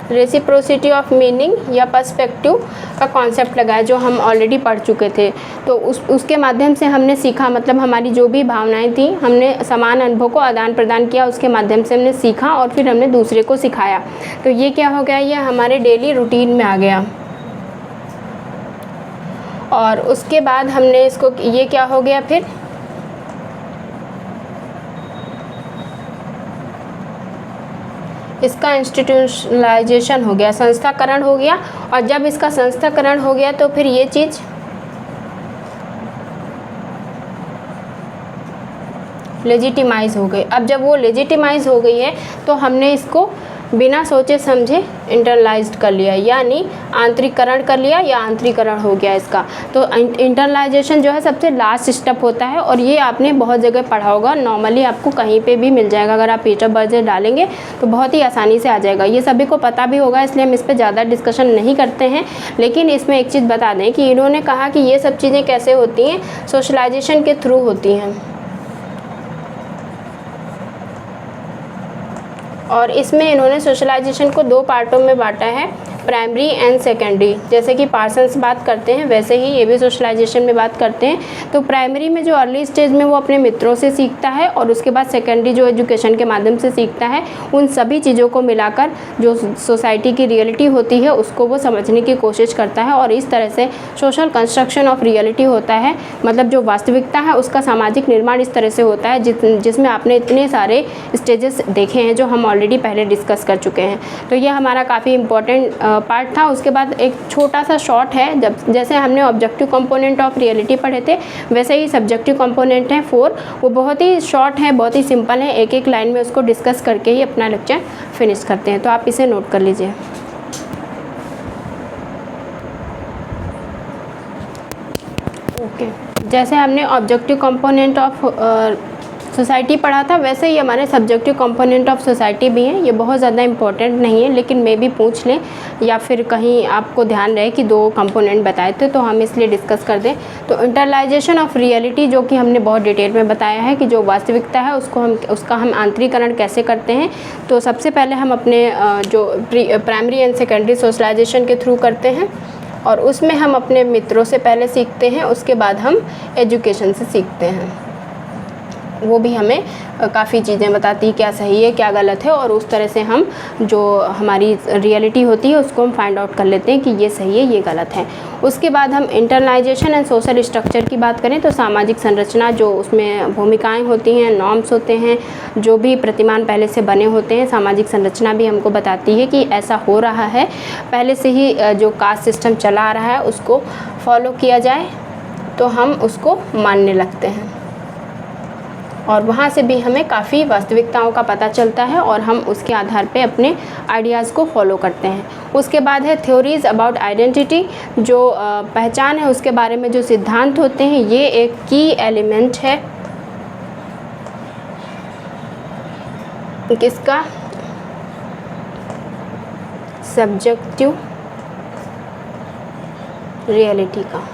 रेसिप्रोसिटी ऑफ मीनिंग या पर्सपेक्टिव का कॉन्सेप्ट लगाया, जो हम ऑलरेडी पढ़ चुके थे। तो उसके माध्यम से हमने सीखा, मतलब हमारी जो भी भावनाएं थी, हमने समान अनुभव को आदान प्रदान किया, उसके माध्यम से हमने सीखा और फिर हमने दूसरे को सिखाया। तो ये क्या हो गया, ये हमारे डेली रूटीन में आ गया। और उसके बाद हमने इसको, ये क्या हो गया, फिर इसका इंस्टीट्यूशनलाइजेशन हो गया, संस्थाकरण हो गया। और जब इसका संस्थाकरण हो गया तो फिर ये चीज़ लेजिटिमाइज़ हो गई। अब जब वो लेजिटिमाइज़ हो गई है तो हमने इसको बिना सोचे समझे इंटरनलाइज्ड कर लिया, यानी आंतरिकरण कर लिया, या आंतरिकरण हो गया इसका। तो इंटरनलाइजेशन जो है सबसे लास्ट स्टेप होता है, और ये आपने बहुत जगह पढ़ा होगा। नॉर्मली आपको कहीं पे भी मिल जाएगा, अगर आप पेज ऑफ बर्थ डालेंगे तो बहुत ही आसानी से आ जाएगा। ये सभी को पता भी होगा, इसलिए हम इस पर ज़्यादा डिस्कशन नहीं करते हैं। लेकिन इसमें एक चीज़ बता दें कि इन्होंने कहा कि ये सब चीज़ें कैसे होती हैं, सोशलाइजेशन के थ्रू होती हैं। और इसमें इन्होंने सोशलाइजेशन को दो पार्टों में बांटा है। प्राइमरी एंड सेकेंडरी, जैसे कि पार्सन्स बात करते हैं वैसे ही ये भी सोशलाइजेशन में बात करते हैं। तो प्राइमरी में जो अर्ली स्टेज में वो अपने मित्रों से सीखता है और उसके बाद सेकेंडरी जो एजुकेशन के माध्यम से सीखता है, उन सभी चीज़ों को मिलाकर जो सोसाइटी की रियलिटी होती है उसको वो समझने की कोशिश करता है। और इस तरह से सोशल कंस्ट्रक्शन ऑफ रियलिटी होता है, मतलब जो वास्तविकता है उसका सामाजिक निर्माण इस तरह से होता है जिसमें आपने इतने सारे स्टेजेस देखे हैं जो हम ऑलरेडी पहले डिस्कस कर चुके हैं। तो ये हमारा काफ़ी इम्पोर्टेंट पार्ट था। उसके बाद एक छोटा सा शॉर्ट है, जैसे हमने ऑब्जेक्टिव कंपोनेंट ऑफ रियलिटी पढ़े थे वैसे ही सब्जेक्टिव कंपोनेंट है 4, वो बहुत ही शॉर्ट है, बहुत ही सिंपल है, एक एक लाइन में उसको डिस्कस करके ही अपना लेक्चर फिनिश करते हैं। तो आप इसे नोट कर लीजिए। ओके, जैसे हमने ऑब्जेक्टिव कंपोनेंट ऑफ सोसाइटी पढ़ा था वैसे ही हमारे सब्जेक्टिव कंपोनेंट ऑफ सोसाइटी भी हैं। ये बहुत ज़्यादा इंपॉर्टेंट नहीं है, लेकिन मे भी पूछ लें या फिर कहीं आपको ध्यान रहे कि 2 कंपोनेंट बताए थे तो हम इसलिए डिस्कस कर दें। तो इंटरलाइजेशन ऑफ रियलिटी, जो कि हमने बहुत डिटेल में बताया है कि जो वास्तविकता है उसका हम आंतरिकरण कैसे करते हैं। तो सबसे पहले हम अपने जो प्राइमरी एंड सेकेंडरी सोशलाइजेशन के थ्रू करते हैं और उसमें हम अपने मित्रों से पहले सीखते हैं, उसके बाद हम एजुकेशन से सीखते हैं। वो भी हमें काफ़ी चीज़ें बताती है क्या सही है क्या गलत है, और उस तरह से हम जो हमारी रियलिटी होती है उसको हम फाइंड आउट कर लेते हैं कि ये सही है ये गलत है। उसके बाद हम इंटरनलाइजेशन एंड सोशल स्ट्रक्चर की बात करें तो सामाजिक संरचना, जो उसमें भूमिकाएं होती हैं, नॉर्म्स होते हैं, जो भी प्रतिमान पहले से बने होते हैं, सामाजिक संरचना भी हमको बताती है कि ऐसा हो रहा है, पहले से ही जो कास्ट सिस्टम चला आ रहा है उसको फॉलो किया जाए तो हम उसको मानने लगते हैं और वहाँ से भी हमें काफ़ी वास्तविकताओं का पता चलता है और हम उसके आधार पे अपने आइडियाज़ को फॉलो करते हैं। उसके बाद है थ्योरीज़ अबाउट आइडेंटिटी, जो पहचान है उसके बारे में जो सिद्धांत होते हैं, ये एक की एलिमेंट है किसका, सब्जेक्टिव रियलिटी का,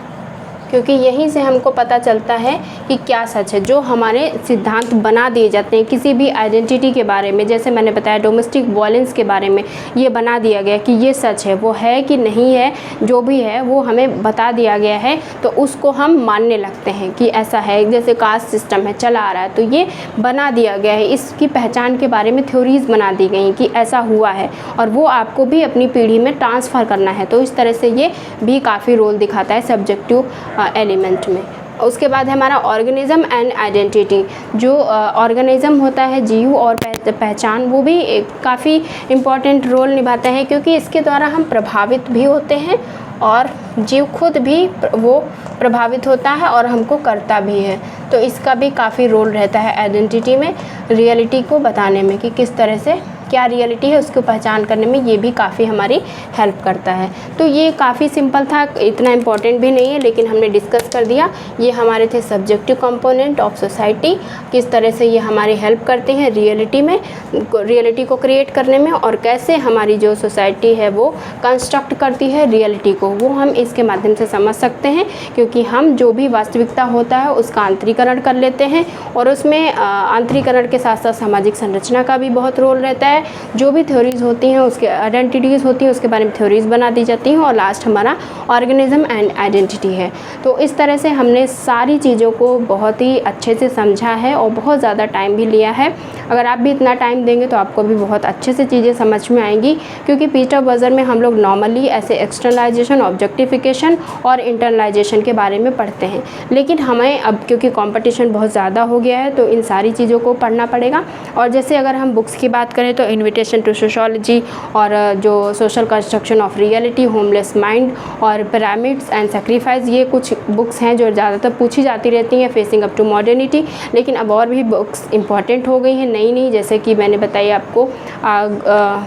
क्योंकि यहीं से हमको पता चलता है कि क्या सच है। जो हमारे सिद्धांत बना दिए जाते हैं किसी भी आइडेंटिटी के बारे में, जैसे मैंने बताया डोमेस्टिक वायलेंस के बारे में, ये बना दिया गया कि ये सच है, वो है कि नहीं है, जो भी है वो हमें बता दिया गया है, तो उसको हम मानने लगते हैं कि ऐसा है। जैसे कास्ट सिस्टम है चला आ रहा है तो ये बना दिया गया है, इसकी पहचान के बारे में थ्योरीज़ बना दी गई कि ऐसा हुआ है और वो आपको भी अपनी पीढ़ी में ट्रांसफ़र करना है। तो इस तरह से ये भी काफ़ी रोल दिखाता है सब्जेक्टिव एलिमेंट में। उसके बाद है हमारा ऑर्गेनिज्म एंड आइडेंटिटी, जो ऑर्गेनिज्म होता है जीव और पहचान, वो भी एक काफ़ी इम्पॉर्टेंट रोल निभाता है, क्योंकि इसके द्वारा हम प्रभावित भी होते हैं और जीव खुद भी वो प्रभावित होता है और हमको करता भी है। तो इसका भी काफ़ी रोल रहता है आइडेंटिटी में, रियलिटी को बताने में कि किस तरह से क्या रियलिटी है उसको पहचान करने में ये भी काफ़ी हमारी हेल्प करता है। तो ये काफ़ी सिंपल था, इतना इम्पोर्टेंट भी नहीं है, लेकिन हमने डिस्कस कर दिया। ये हमारे थे सब्जेक्टिव कंपोनेंट ऑफ सोसाइटी, किस तरह से ये हमारी हेल्प करते हैं रियलिटी में, रियलिटी को क्रिएट करने में, और कैसे हमारी जो सोसाइटी है वो कंस्ट्रक्ट करती है रियलिटी को, वो हम इसके माध्यम से समझ सकते हैं। क्योंकि हम जो भी वास्तविकता होता है उसका आंतरिकरण कर लेते हैं और उसमें आंतरिकरण के साथ साथ सामाजिक संरचना का भी बहुत रोल रहता है। जो भी थ्योरीज़ होती हैं उसके आइडेंटिटीज़ होती हैं उसके बारे में थ्योरीज़ बना दी जाती हैं, और लास्ट हमारा ऑर्गेनिज्म एंड आइडेंटिटी है। तो इस तरह से हमने सारी चीज़ों को बहुत ही अच्छे से समझा है और बहुत ज़्यादा टाइम भी लिया है। अगर आप भी इतना टाइम देंगे तो आपको भी बहुत अच्छे से चीज़ें समझ में आएंगी, क्योंकि पीटर बर्जर में हम लोग नॉर्मली ऐसे एक्सटर्नलाइजेशन, ऑब्जेक्टिफिकेशन और इंटरनलाइजेशन के बारे में पढ़ते हैं, लेकिन हमें अब क्योंकि कंपटीशन बहुत ज़्यादा हो गया है तो इन सारी चीज़ों को पढ़ना पड़ेगा। और जैसे अगर हम बुक्स की बात करें तो इन्विटेशन टू सोशोलॉजी और जो social construction of reality, homeless mind और पिरामिड्स एंड सेक्रीफाइस, ये कुछ बुक्स हैं जो ज़्यादातर पूछी जाती रहती हैं, फेसिंग अप टू मॉडर्निटी। लेकिन अब और भी बुक्स इंपॉर्टेंट हो गई हैं नई नई, जैसे कि मैंने बताई आपको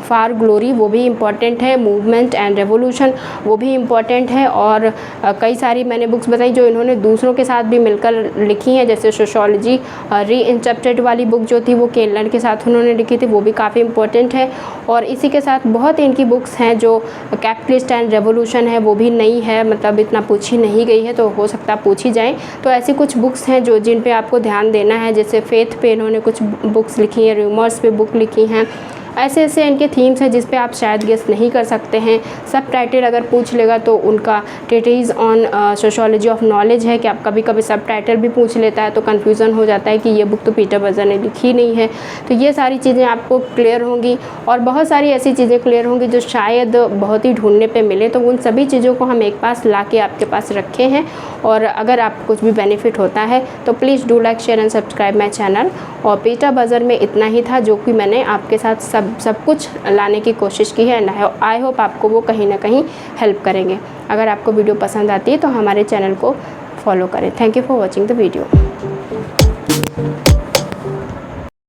फार ग्लोरी, वो भी इम्पॉर्टेंट है, मूवमेंट एंड रेवोल्यूशन वो भी इम्पॉर्टेंट है, और कई सारी मैंने बुक्स बताई जो इन्होंने दूसरों के साथ भी मिलकर लिखी हैं, जैसे सोशोलॉजी रीइंटरप्रेटेड वाली बुक जो थी वो केनलर के साथ उन्होंने लिखी थी, वो भी काफ़ी इम्पोर्टेंट है। और इसी के साथ बहुत इनकी बुक्स हैं जो कैपिटलिस्ट एंड रेवोल्यूशन है, वो भी नई है, मतलब इतना पूछी नहीं गई है, तो हो सकता है पूछी जाए। तो ऐसी कुछ बुक्स हैं जो जिन पे आपको ध्यान देना है, जैसे फेथ पे इन्होंने कुछ बुक्स लिखी हैं, रूमर्स पे बुक लिखी हैं, ऐसे ऐसे इनके थीम्स हैं जिस पे आप शायद गेस नहीं कर सकते हैं। सब टाइटल अगर पूछ लेगा तो उनका treaties on sociology of knowledge है कि आप कभी कभी सब टाइटल भी पूछ लेता है तो कन्फ्यूज़न हो जाता है कि ये बुक तो पीटर बर्जर ने लिखी नहीं है। तो ये सारी चीज़ें आपको क्लियर होंगी और बहुत सारी ऐसी चीज़ें क्लियर होंगी जो शायद बहुत ही ढूंढने पे मिले। तो उन सभी चीज़ों को हम एक पास ला के आपके पास रखे हैं और अगर आपको कुछ भी बेनिफिट होता है तो please do like share and subscribe my channel. और पीटर बर्जर में इतना ही था जो कि मैंने आपके साथ सब कुछ लाने की कोशिश की है एंड आई होप आपको वो कहीं ना कहीं हेल्प करेंगे। अगर आपको वीडियो पसंद आती है तो हमारे चैनल को फॉलो करें। Thank you for watching the video.